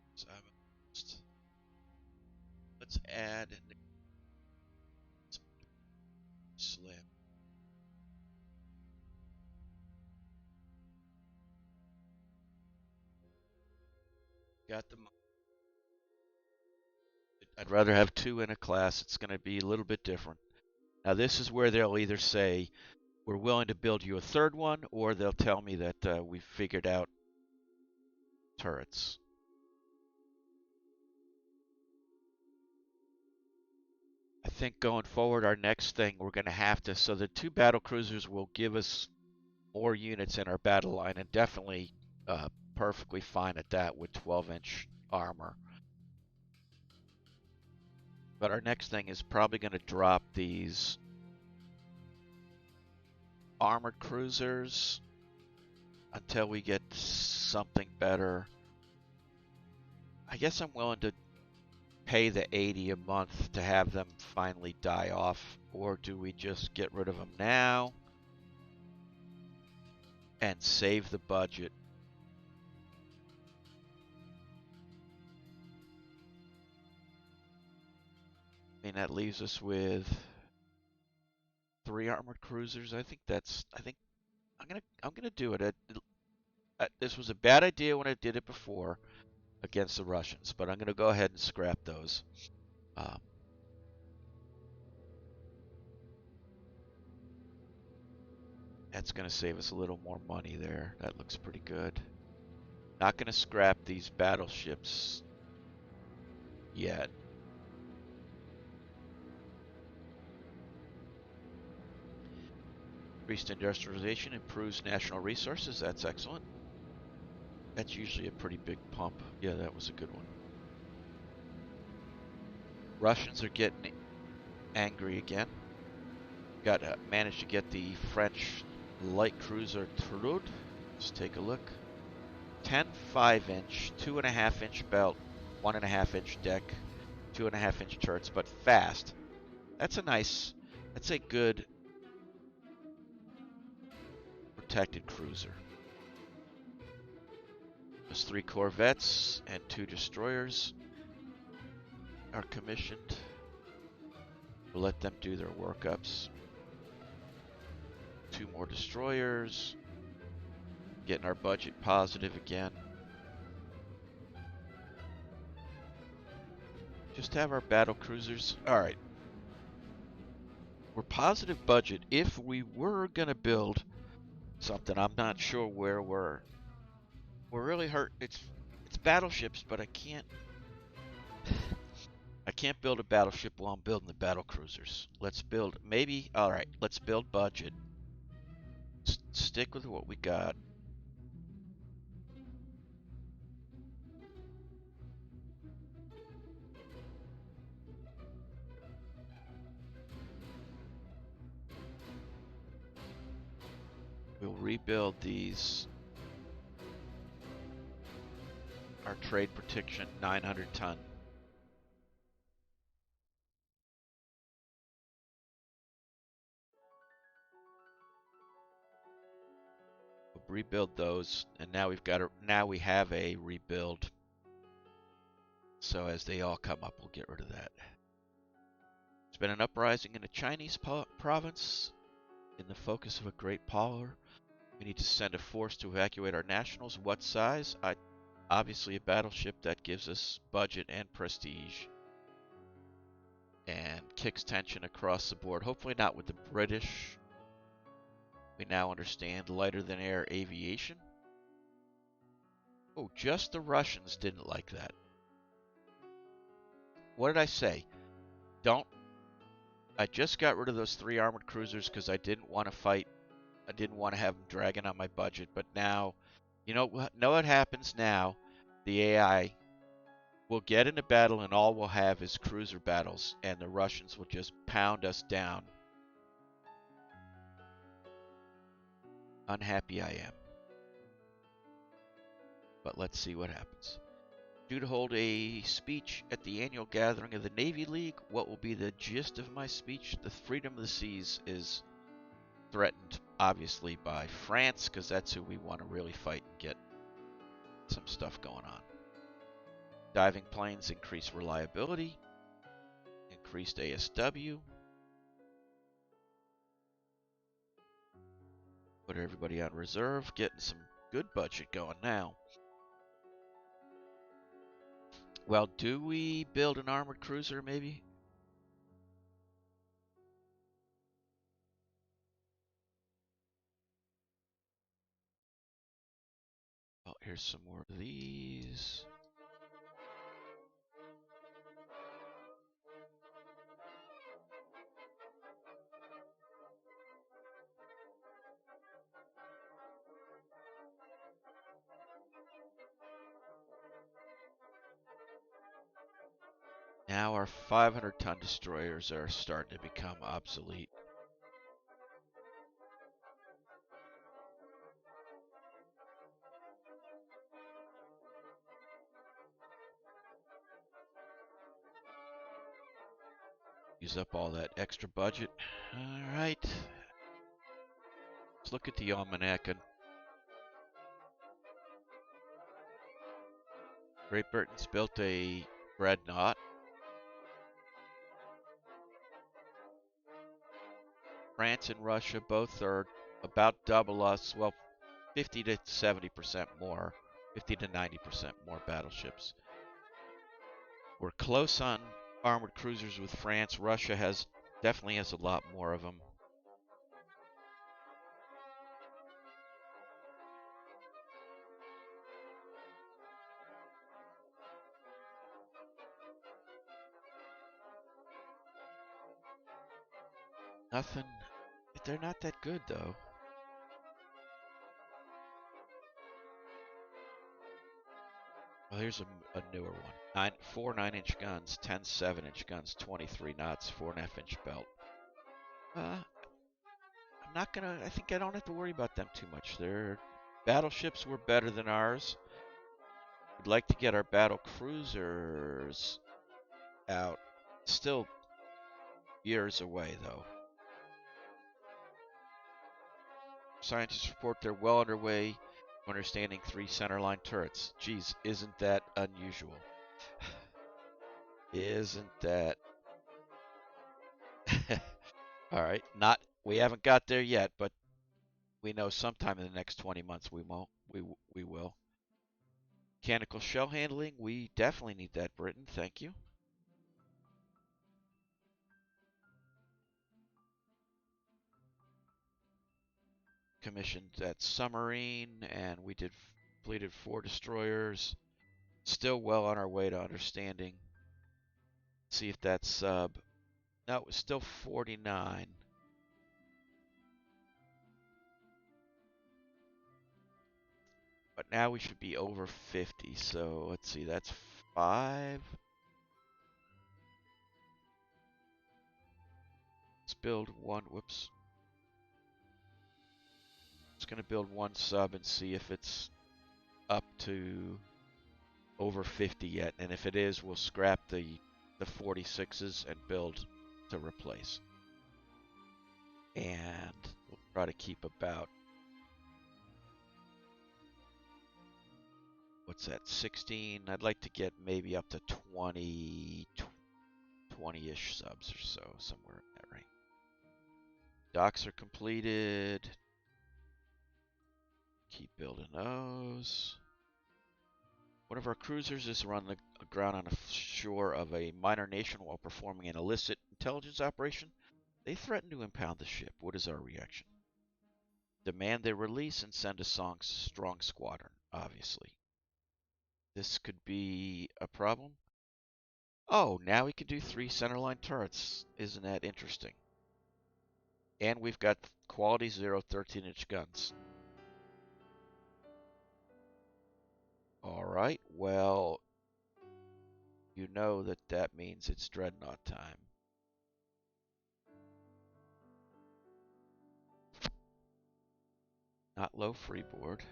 Let's add an slim. Got the. I'd rather have 2 in a class. It's going to be a little bit different. Now, this is where they'll either say, we're willing to build you a 3rd one, or they'll tell me that we've figured out turrets. I think going forward, our next thing we're going to have to, so the 2 battle cruisers will give us more units in our battle line, and definitely perfectly fine at that with 12-inch armor. But our next thing is probably going to drop these armored cruisers until we get something better. I guess I'm willing to pay the 80 a month to have them finally die off, or do we just get rid of them now and save the budget? I mean, that leaves us with 3 armored cruisers. I think I'm gonna do it. This was a bad idea when I did it before against the Russians, but I'm gonna go ahead and scrap those. That's gonna save us a little more money there. That looks pretty good. Not gonna scrap these battleships yet. Increased industrialization improves national resources. That's excellent. That's usually a pretty big pump. Yeah, that was a good one. Russians are getting angry again. Managed to get the French light cruiser Trude. Let's take a look. 10 5-inch, 2.5-inch belt, 1.5-inch deck, 2.5-inch turrets, but fast. That's a good protected cruiser. Those 3 corvettes and 2 destroyers are commissioned. We'll let them do their workups. 2 more destroyers. Getting our budget positive again. Just have our battle cruisers. Alright. We're positive budget. If we were gonna build something, I'm not sure where we're really hurt. It's battleships, but I can't build a battleship while I'm building the battle cruisers. Let's build alright, let's build budget. Stick with what we got. We'll rebuild these. Our trade protection 900 ton. We'll rebuild those, and now we have a rebuild. So as they all come up, we'll get rid of that. There's been an uprising in a Chinese province in the focus of a great power. We need to send a force to evacuate our nationals. What size? Obviously a battleship that gives us budget and prestige. And kicks tension across the board. Hopefully not with the British. We now understand lighter than air aviation. Oh, just the Russians didn't like that. What did I say? I just got rid of those 3 armored cruisers because I didn't want to fight. I didn't want to have them dragging on my budget. But now, you know what happens now? The AI will get into battle and all we'll have is cruiser battles. And the Russians will just pound us down. Unhappy I am. But let's see what happens. Due to hold a speech at the annual gathering of the Navy League, what will be the gist of my speech? The freedom of the seas is threatened, obviously, by France, because that's who we want to really fight and get some stuff going on. Diving planes increase reliability, increased ASW. Put everybody on reserve, getting some good budget going now. Well, do we build an armored cruiser maybe? Oh, here's some more of these. Now our 500-ton destroyers are starting to become obsolete. Use up all that extra budget. All right. Let's look at the almanac. Great Britain's built a dreadnought. France and Russia both are about double us. Well, 50 to 70% more, 50 to 90% more battleships. We're close on armored cruisers with France. Russia definitely has a lot more of them. Nothing. They're not that good though. Well, here's a newer one. Four 9-inch guns, 10 7-inch guns, 23 knots, 4.5-inch belt. I'm not gonna. I think I don't have to worry about them too much. Their battleships were better than ours. We'd like to get our battle cruisers out. Still years away though. Scientists report they're well underway understanding 3 centerline turrets. Geez, isn't that unusual? Isn't that? All right, we haven't got there yet, but we know sometime in the next 20 months we won't. We will. Mechanical shell handling, we definitely need that, Britain. Thank you. Commissioned that submarine, and we completed 4 destroyers. Still well on our way to understanding. See if that sub. No, it was still 49. But now we should be over 50. So let's see, that's 5. Let's build one. Whoops. Just gonna build one sub and see if it's up to over 50 yet, and if it is, we'll scrap the 46s and build to replace. And we'll try to keep about, what's that, 16? I'd like to get maybe up to 20-ish subs or so, somewhere in that range. Docks are completed. Keep building those. One of our cruisers is run aground on the shore of a minor nation while performing an illicit intelligence operation. They threaten to impound the ship. What is our reaction? Demand their release and send a strong squadron, obviously. This could be a problem. Oh, now we can do 3 centerline turrets. Isn't that interesting? And we've got quality 0 13-inch guns. All right, well, you know that means it's dreadnought time. Not low freeboard.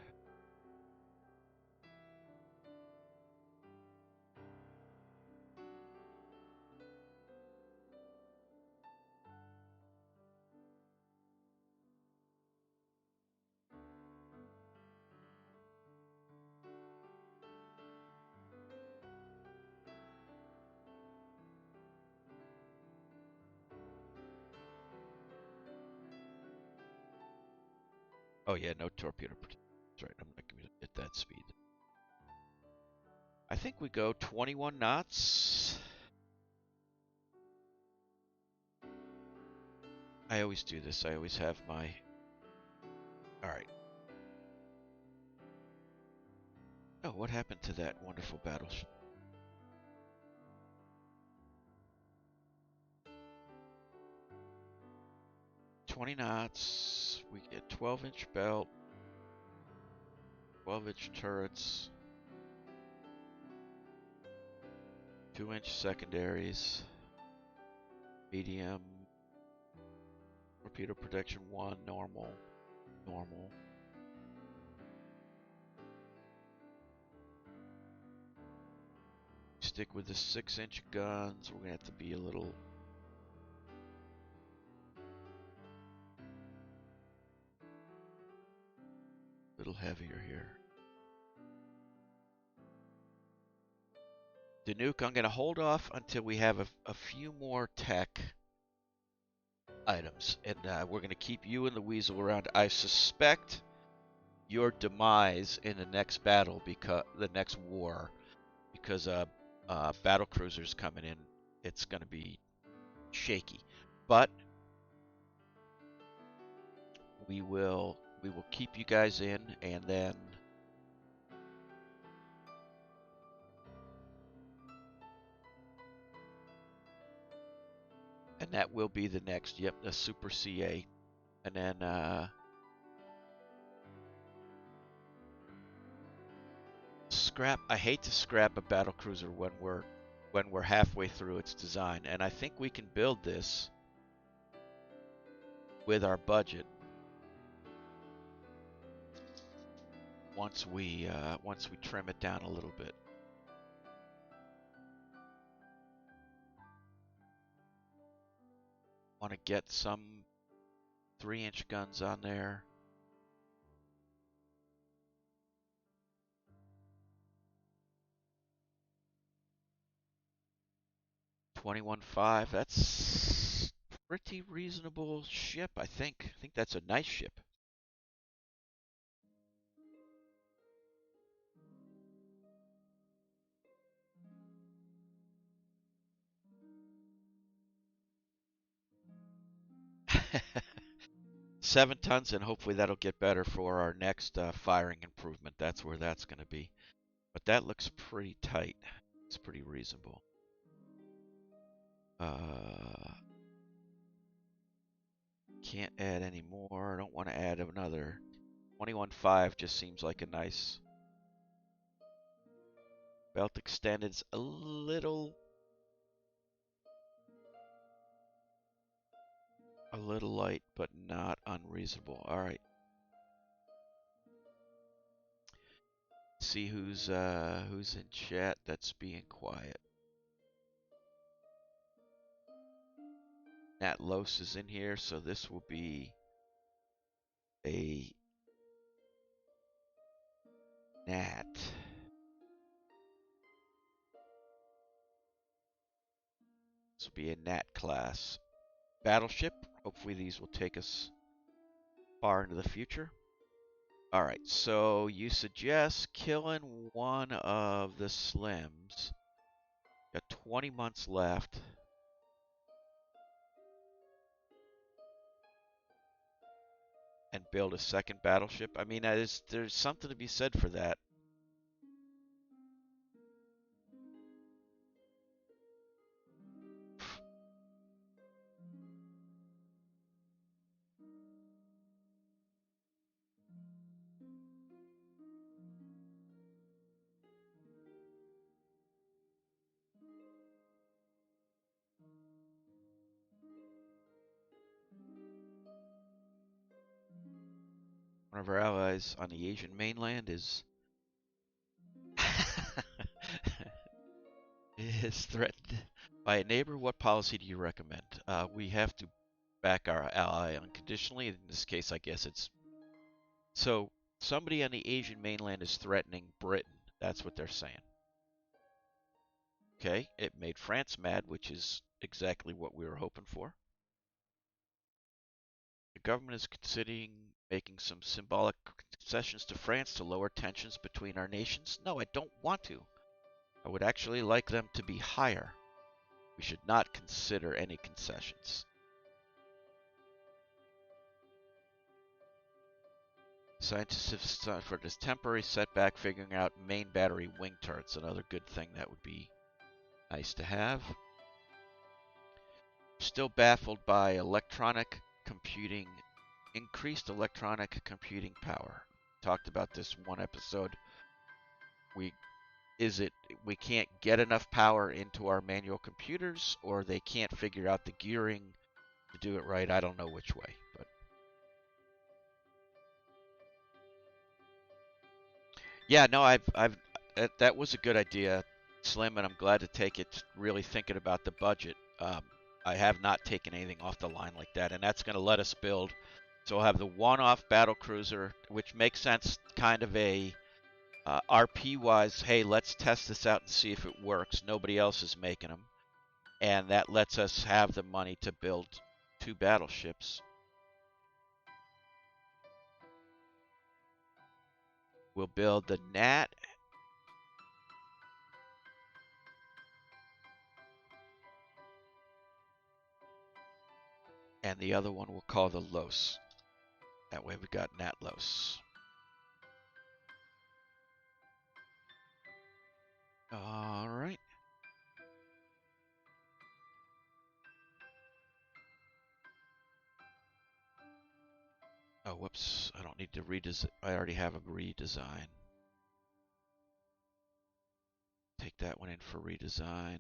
Oh yeah, no torpedo protection. That's right. I'm not going to hit that speed. I think we go 21 knots. I always do this. I always have my... All right. Oh, what happened to that wonderful battleship? "20 knots. We get 12-inch belt, 12-inch turrets, 2-inch secondaries, medium, torpedo protection 1, normal, normal. Stick with the 6-inch guns. We're going to have to be a little heavier here. Danuke, I'm going to hold off until we have a few more tech items, and we're going to keep you and the Weasel around. I suspect your demise in the next battle, because the next war, because battle cruisers coming in, it's going to be shaky. But we will keep you guys in, and then that will be the next. Yep, the Super CA, and then scrap. I hate to scrap a battle cruiser when we're halfway through its design, and I think we can build this with our budget once we trim it down a little bit. Want to get some 3-inch guns on there. $21,500. That's pretty reasonable ship, I think. I think that's a nice ship. Seven tons, and hopefully that'll get better for our next firing improvement. That's where that's going to be. But that looks pretty tight. It's pretty reasonable. Can't add any more. I don't want to add another. 21,500 just seems like a nice. Belt extended's a little light, but not unreasonable. All right. See who's in chat that's being quiet. Nat Los is in here, so this will be a Nat. This will be a Nat class battleship. Hopefully these will take us far into the future. All right, so you suggest killing one of the Slims. Got 20 months left. And build a second battleship. I mean, there's something to be said for that. One of our allies on the Asian mainland is is threatened by a neighbor. What policy do you recommend? We have to back our ally unconditionally. In this case, I guess it's so somebody on the Asian mainland is threatening Britain. That's what they're saying. Okay, it made France mad, which is exactly what we were hoping for. The government is considering Making some symbolic concessions to France to lower tensions between our nations? No, I don't want to. I would actually like them to be higher. We should not consider any concessions. Scientists have suffered this temporary setback figuring out main battery wing turrets. Another good thing that would be nice to have. Still baffled by electronic computing, increased electronic computing power. Talked about this one episode. We can't get enough power into our manual computers, or they can't figure out the gearing to do it right. I don't know which way, but yeah, no, that was a good idea, Slim, and I'm glad to take it. Really thinking about the budget. I have not taken anything off the line like that, and that's going to let us build. So we'll have the one-off battle cruiser, which makes sense, kind of a RP-wise. Hey, let's test this out and see if it works. Nobody else is making them, and that lets us have the money to build 2 battleships. We'll build the Nat. And the other one we'll call the Los. That way we got Nat Los. All right. Oh, whoops. I don't need to redesign. I already have a redesign. Take that one in for redesign.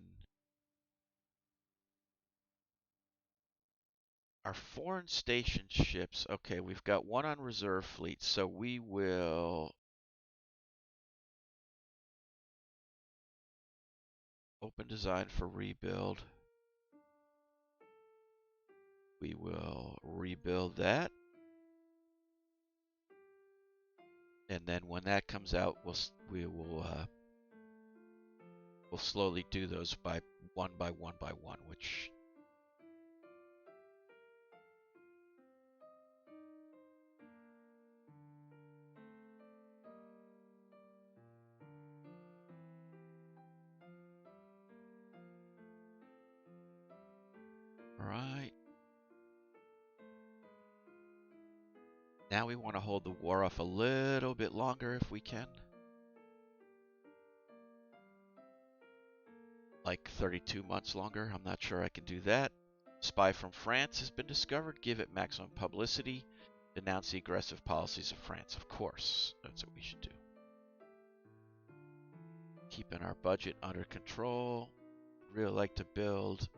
Our foreign station ships. Okay, we've got one on reserve fleet, so we will open design for rebuild. We will rebuild that. And then when that comes out, we'll slowly do those by one, which all right. Now we want to hold the war off a little bit longer if we can. Like 32 months longer. I'm not sure I can do that. Spy from France has been discovered. Give it maximum publicity. Denounce the aggressive policies of France. Of course, that's what we should do. Keeping our budget under control. Really like to build.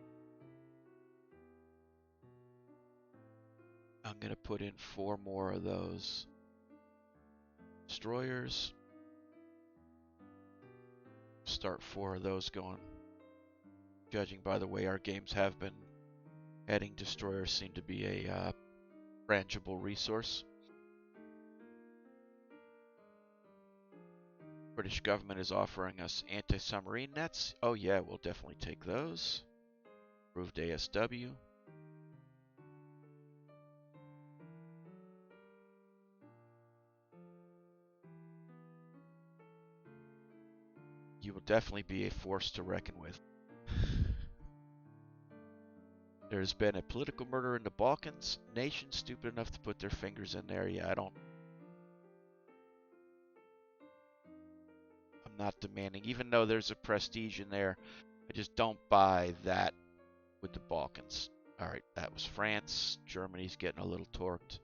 I'm going to put in 4 more of those destroyers. Start 4 of those going. Judging by the way our games have been heading, destroyers seem to be a frangible resource. British government is offering us anti-submarine nets. Oh yeah, we'll definitely take those. Approved ASW. You will definitely be a force to reckon with. There's been a political murder in the Balkans. Nations stupid enough to put their fingers in there. Yeah, I'm not demanding. Even though there's a prestige in there, I just don't buy that with the Balkans. Alright, that was France. Germany's getting a little torqued.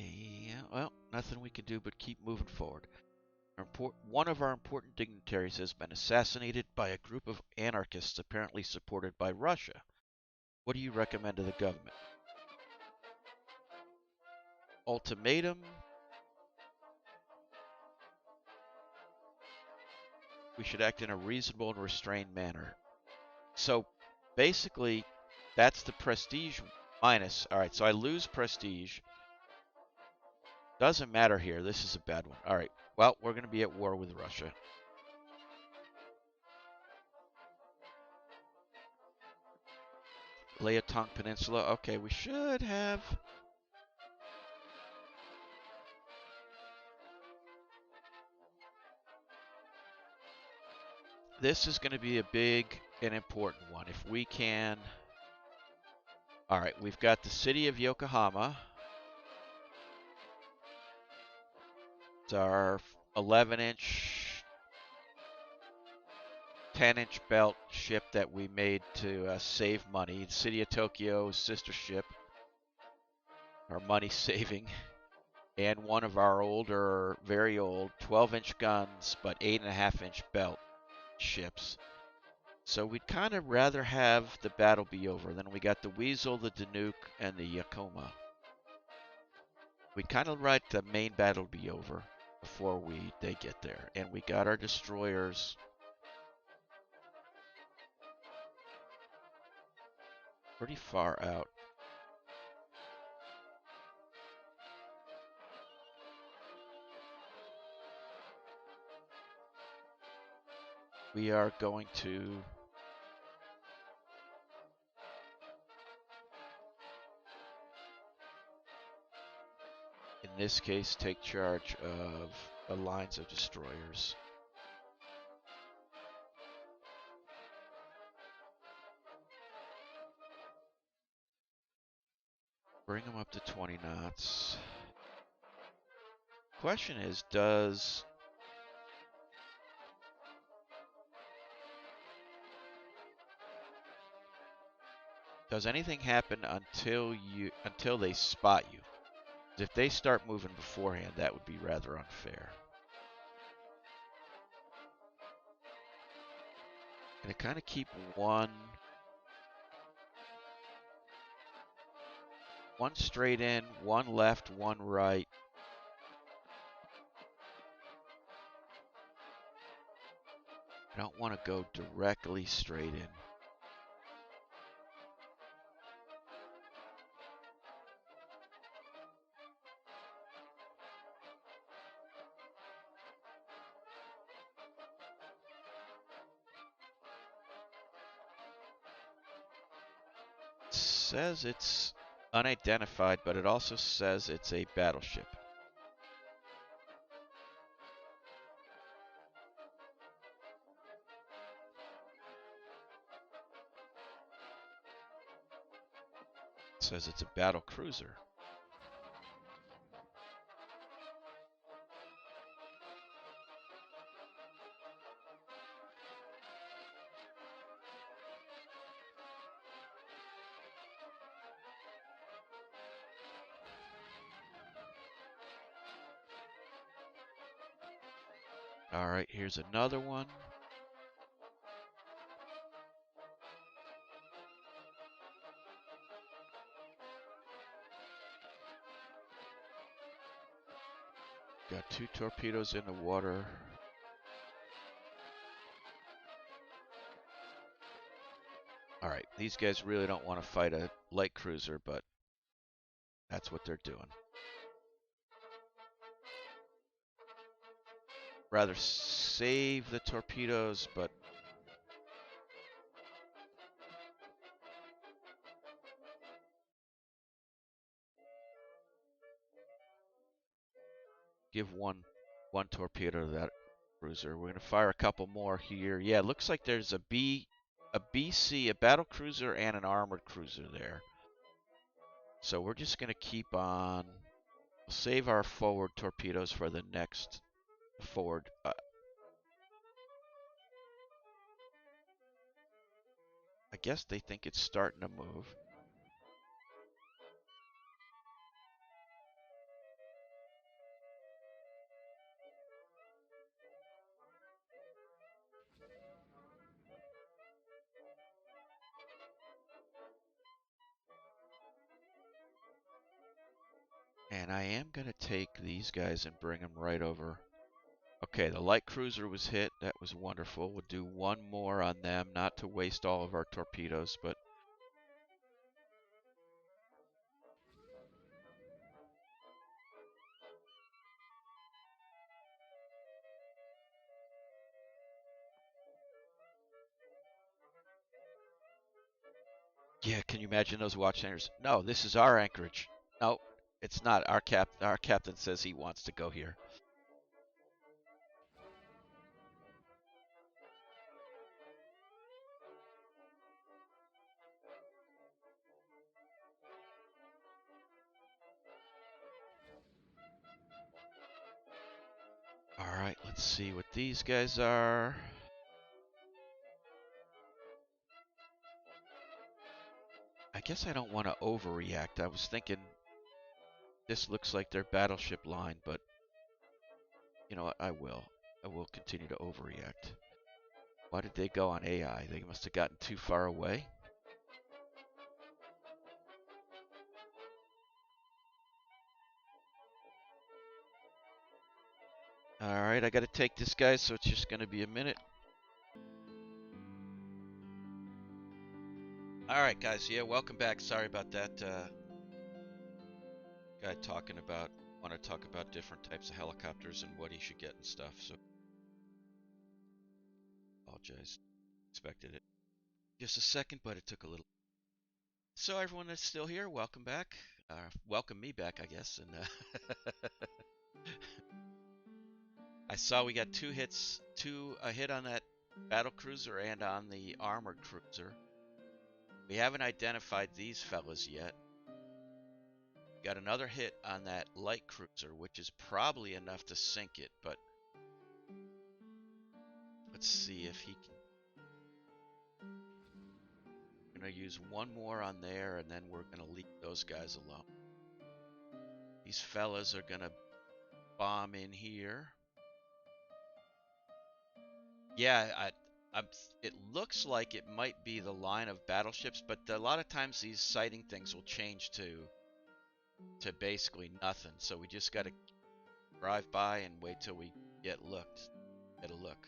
Yeah, well, nothing we can do but keep moving forward. One of our important dignitaries has been assassinated by a group of anarchists apparently supported by Russia. What do you recommend to the government? Ultimatum. We should act in a reasonable and restrained manner. So basically, that's the prestige minus. Alright, so I lose prestige. Doesn't matter here. This is a bad one. Alright, well, we're going to be at war with Russia. Leotong Peninsula. Okay, we should have... This is going to be a big and important one. If we can... All right, we've got the city of Yokohama. It's our 11-inch, 10-inch belt ship that we made to save money. The city of Tokyo's sister ship, our money saving, and one of our older, very old, 12-inch guns, but 8.5-inch belt ships. So we'd kind of rather have the battle be over. Then we got the Weasel, the Danuke, and the Yakoma. We'd kind of like the main battle be over before they get there. And we got our destroyers pretty far out. We are going to in this case take charge of the lines of destroyers. Bring them up to 20 knots. Question is, does anything happen until they spot you? If they start moving beforehand, that would be rather unfair. Gonna kind of keep one straight in, one left, one right. I don't want to go directly straight in. It says it's unidentified, but it also says it's a battleship. It says it's a battle cruiser. All right, here's another one. Got 2 torpedoes in the water. All right, these guys really don't want to fight a light cruiser, but that's what they're doing. Rather save the torpedoes, but give one torpedo to that cruiser. We're gonna fire a couple more here. Yeah, it looks like there's a BC, a battle cruiser, and an armored cruiser there. So we're just gonna keep on. Save our forward torpedoes for the next forward. I guess they think it's starting to move. And I am going to take these guys and bring them right over. Okay, the light cruiser was hit. That was wonderful. We'll do one more on them, not to waste all of our torpedoes, but Yeah, can you imagine those watch anchors? No, this is our anchorage. No, it's not. Our captain says he wants to go here. All right, let's see what these guys are. I guess I don't want to overreact. I was thinking this looks like their battleship line, but you know what? I will. I will continue to overreact. Why did they go on AI? They must have gotten too far away. All right, I got to take this, guys, so it's just going to be a minute. All right, guys. Yeah, welcome back. Sorry about that. Guy talking about want to talk about different types of helicopters and what he should get and stuff. So apologize. Expected it. Just a second, but it took a little. So everyone that's still here, welcome back. Welcome me back, I guess. And I saw we got two hits, a hit on that battle cruiser and on the armored cruiser. We haven't identified these fellas yet. Got another hit on that light cruiser, which is probably enough to sink it, but let's see if he can. We're going to use one more on there, and then we're going to leave those guys alone. These fellas are going to bomb in here. Yeah, it looks like it might be the line of battleships, but a lot of times these sighting things will change to basically nothing. So we just got to drive by and wait till we get a look.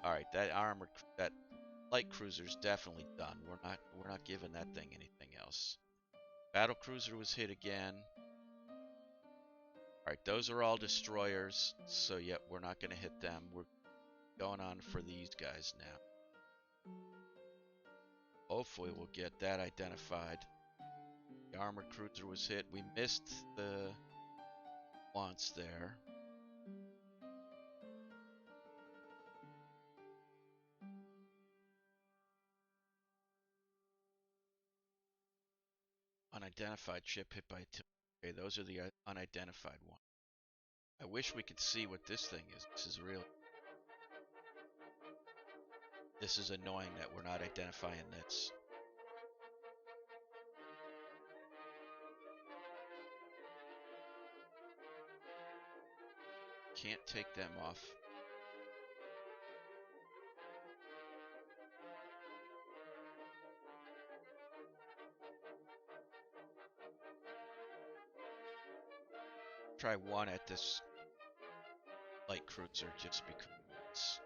All right, that light cruiser's definitely done. We're not giving that thing anything else. Battle cruiser was hit again. All right, those are all destroyers. So yep, we're not going to hit them. We're going on for these guys now. Hopefully we'll get that identified. The armored cruiser was hit. We missed the once there. Unidentified ship hit by two. Okay, those are the unidentified ones. I wish we could see what this thing is. This is annoying that we're not identifying this. Can't take them off. Try one at this light cruiser just because.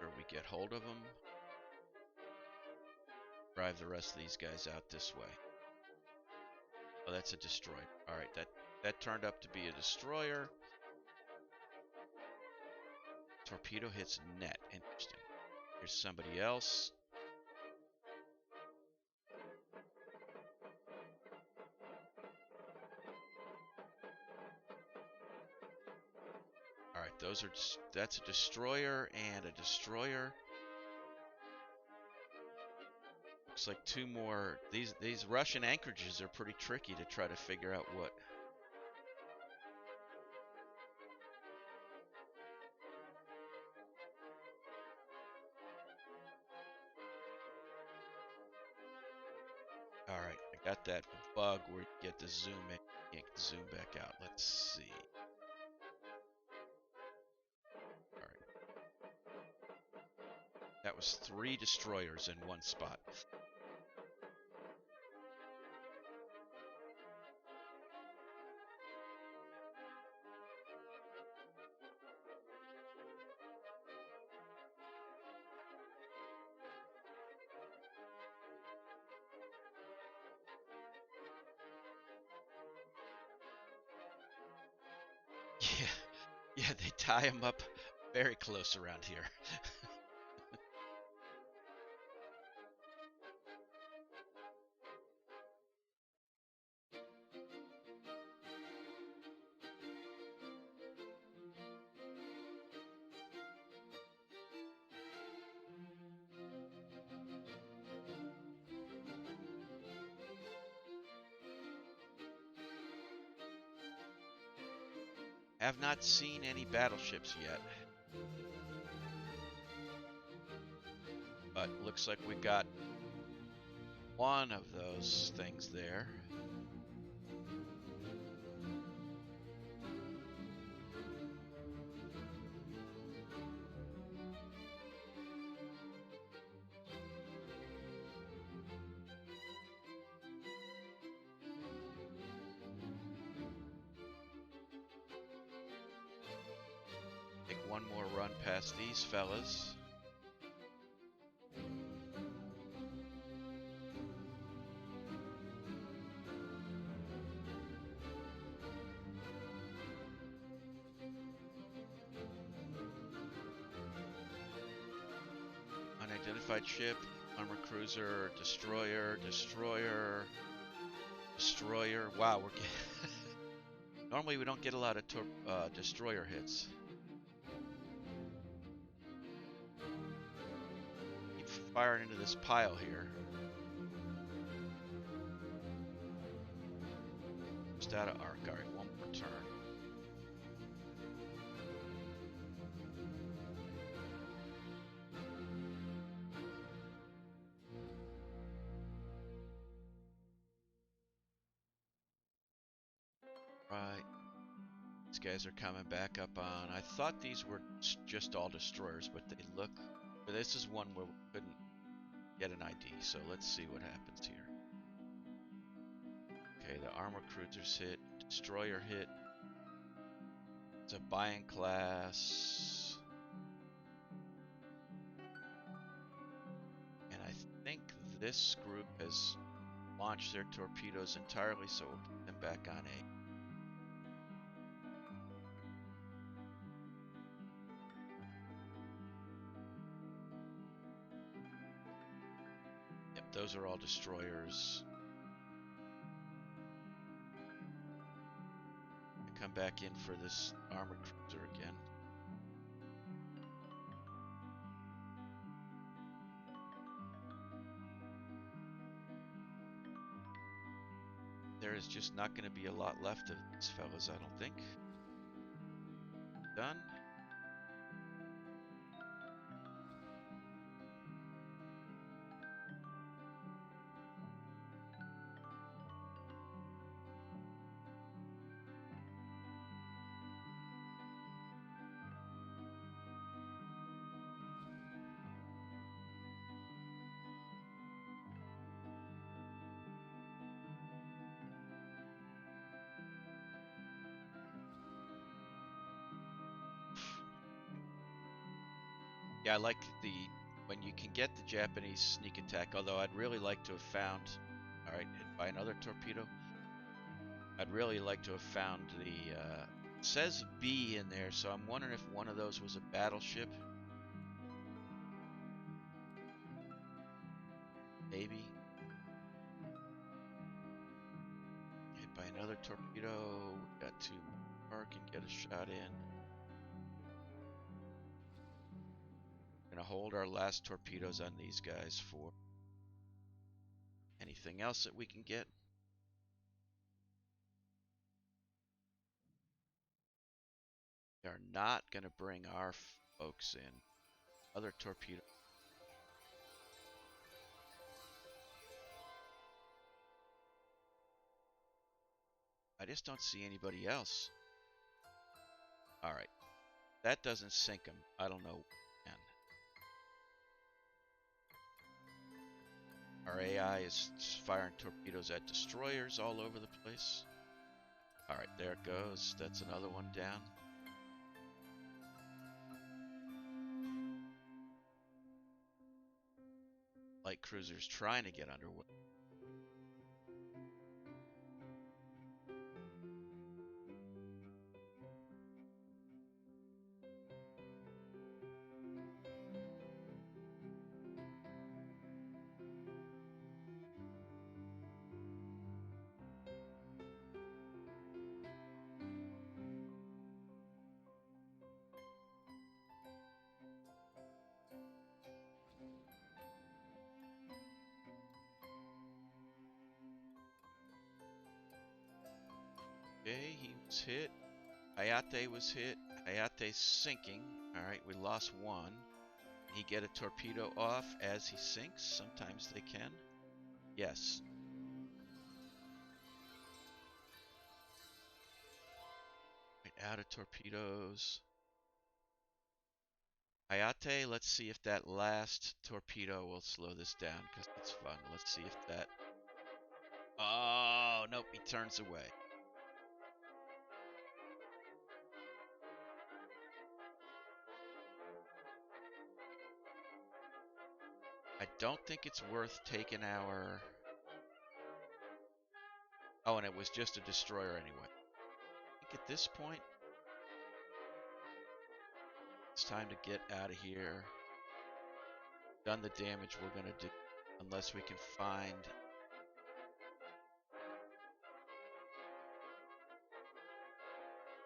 Or we get hold of them. Drive the rest of these guys out this way. Oh, that's a destroyer. All right, that turned up to be a destroyer. Torpedo hits net. Interesting. Here's somebody else. All right, that's a destroyer and a destroyer. Looks like two more. These Russian anchorages are pretty tricky to try to figure out what. All right, I got that bug where you get to zoom in, you can't zoom back out. Let's see. All right, that was 3 destroyers in one spot. Yeah, yeah, they tie them up very close around here. Have not seen any battleships yet. But looks like we got one of those things there. Take one more run past these fellas. Unidentified ship, armor cruiser, destroyer, destroyer, destroyer. Wow, we're getting normally we don't get a lot of destroyer hits. Keep firing into this pile here. Just out of arc. All right, one more turn. Right. These guys are coming back up on. I thought these were just all destroyers, but they look. But this is one where we couldn't get an ID, so let's see what happens here. Okay, the armor cruisers hit, destroyer hit. It's a buying class. And I think this group has launched their torpedoes entirely, so we'll put them back on A. Yep, those are all destroyers. I come back in for this armored cruiser again. There is just not going to be a lot left of these fellas, I don't think. Done. Yeah, I like when you can get the Japanese sneak attack, although I'd really like to have found, alright, hit by another torpedo. I'd really like to have found the, it says B in there, so I'm wondering if one of those was a battleship. Maybe. Hit by another torpedo, we got to mark and get a shot in. Gonna hold our last torpedoes on these guys for anything else that we can get. We are not gonna bring our folks in. Other torpedo. I just don't see anybody else. Alright. That doesn't sink them. I don't know when. Our AI is firing torpedoes at destroyers all over the place. Alright, there it goes. That's another one down. Light cruisers trying to get underway. Okay, he was hit. Hayate was hit. Hayate's sinking. Alright, we lost one. Can he get a torpedo off as he sinks? Sometimes they can. Yes. Right, out of torpedoes. Hayate, let's see if that last torpedo will slow this down, because it's fun. Let's see if that... Oh, nope, he turns away. I don't think it's worth taking our... Oh, and it was just a destroyer anyway. I think at this point, it's time to get out of here. Done the damage we're going to do, unless we can find...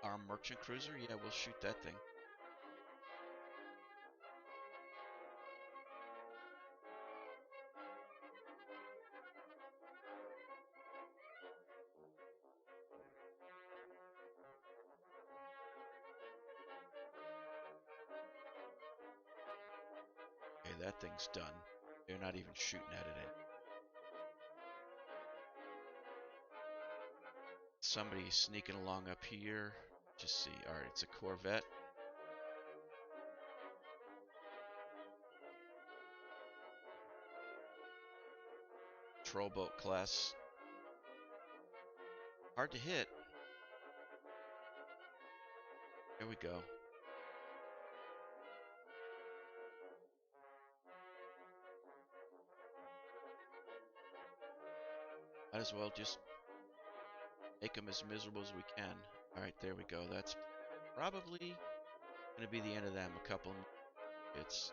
Our merchant cruiser? Yeah, we'll shoot that thing. Okay, that thing's done. They're not even shooting at it anymore. Somebody sneaking along up here. Just see. Alright, it's a Corvette. Patrol boat class. Hard to hit. There we go. Might as well just make them as miserable as we can. Alright, there we go. That's probably going to be the end of them. A couple hits.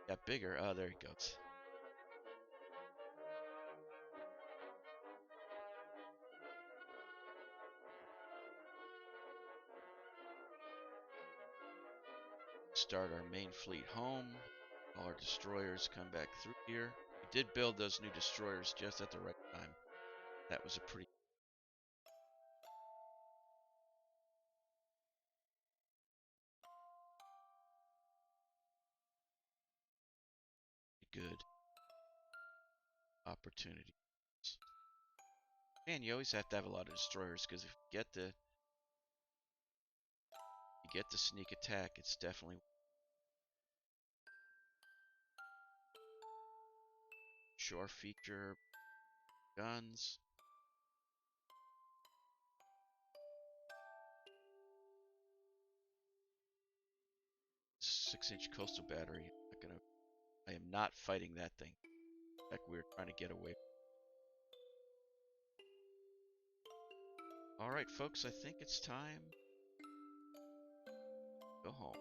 Got bigger. Oh, there he goes. Start our main fleet home. All our destroyers come back through here. We did build those new destroyers just at the right time. That was a pretty good opportunity. Man, you always have to have a lot of destroyers, because if you get the sneak attack, it's definitely shore feature guns. 6-inch coastal battery. I am not fighting that thing. Like we're trying to get away. Alright, folks, I think it's time to go home.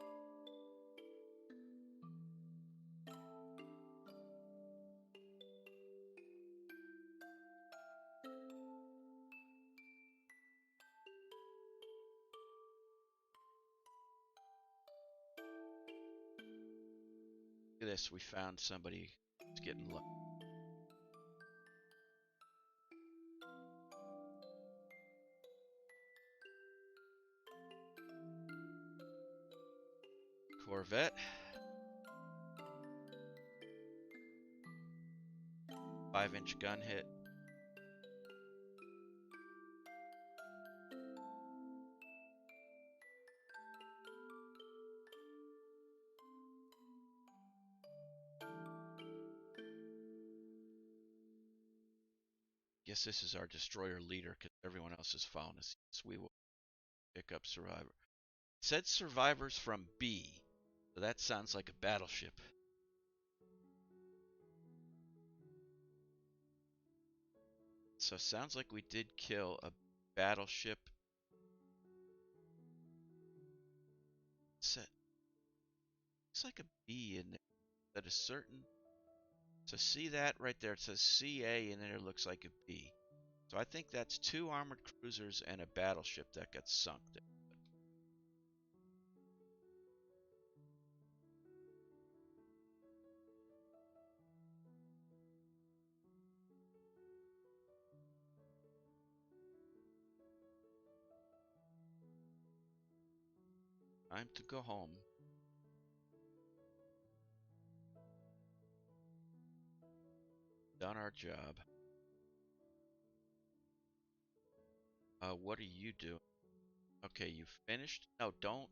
Look at this, we found somebody who's getting lucky. Corvette. 5-inch gun hit. Guess this is our destroyer leader, because everyone else has found us. So we will pick up survivor. It said survivors from B. So that sounds like a battleship. So sounds like we did kill a battleship. Looks like a B in there. That a certain... So see that right there? It says CA and then it looks like a B. So I think that's 2 armored cruisers and a battleship that got sunk there. Time to go home. Done our job. What are you doing? Okay, you finished? No, don't.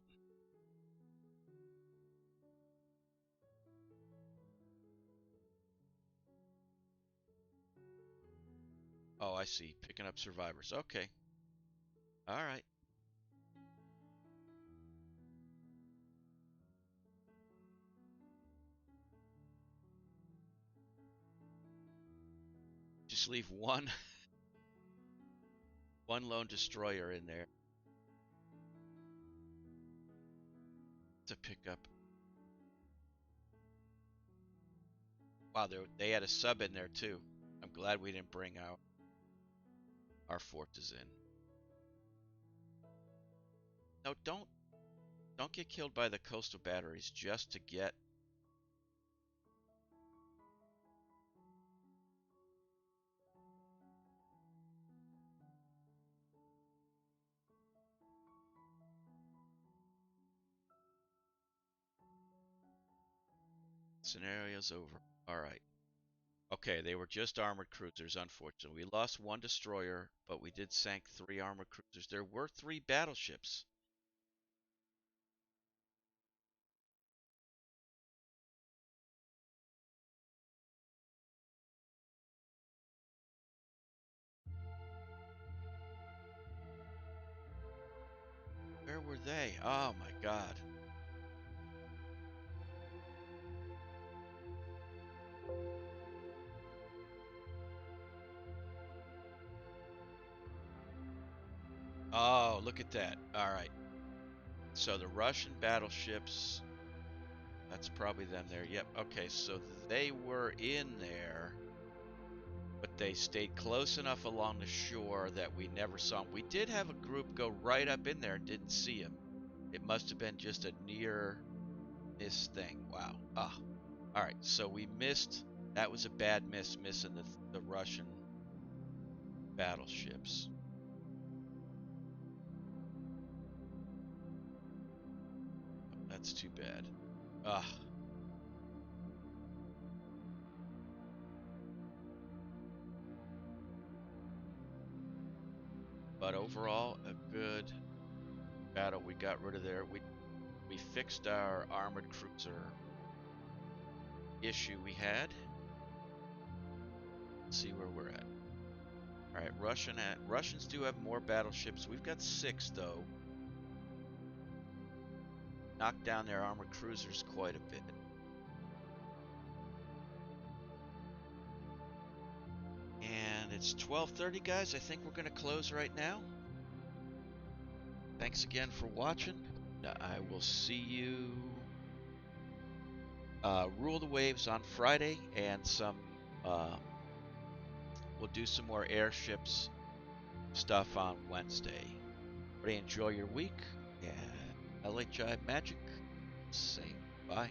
Oh, I see. Picking up survivors. Okay. All right. Just leave one lone destroyer in there to pick up. Wow, they had a sub in there too. I'm glad we didn't bring out our forces in. No, don't get killed by the coastal batteries just to get. Scenario's over. All right. Okay, they were just armored cruisers, unfortunately. We lost one destroyer, but we did sink 3 armored cruisers. There were 3 battleships. Where were they? Oh my god. Oh, look at that. All right. So the Russian battleships, that's probably them there. Yep. Okay, so they were in there, but they stayed close enough along the shore that we never saw them. We did have a group go right up in there and didn't see them. It must have been just a near miss thing. Wow. Ah. All right. So we missed. That was a bad miss, missing the Russian battleships. That's too bad. Ah. But overall, a good battle. We got rid of there. We fixed our armored cruiser issue we had. Let's see where we're at. All right, Russians do have more battleships. We've got 6 though. Knocked down their armored cruisers quite a bit. And it's 12:30, guys. I think we're going to close right now. Thanks again for watching. I will see you. Rule the Waves on Friday, and some. We'll do some more airships stuff on Wednesday. But enjoy your week, and LHI Magic, say bye.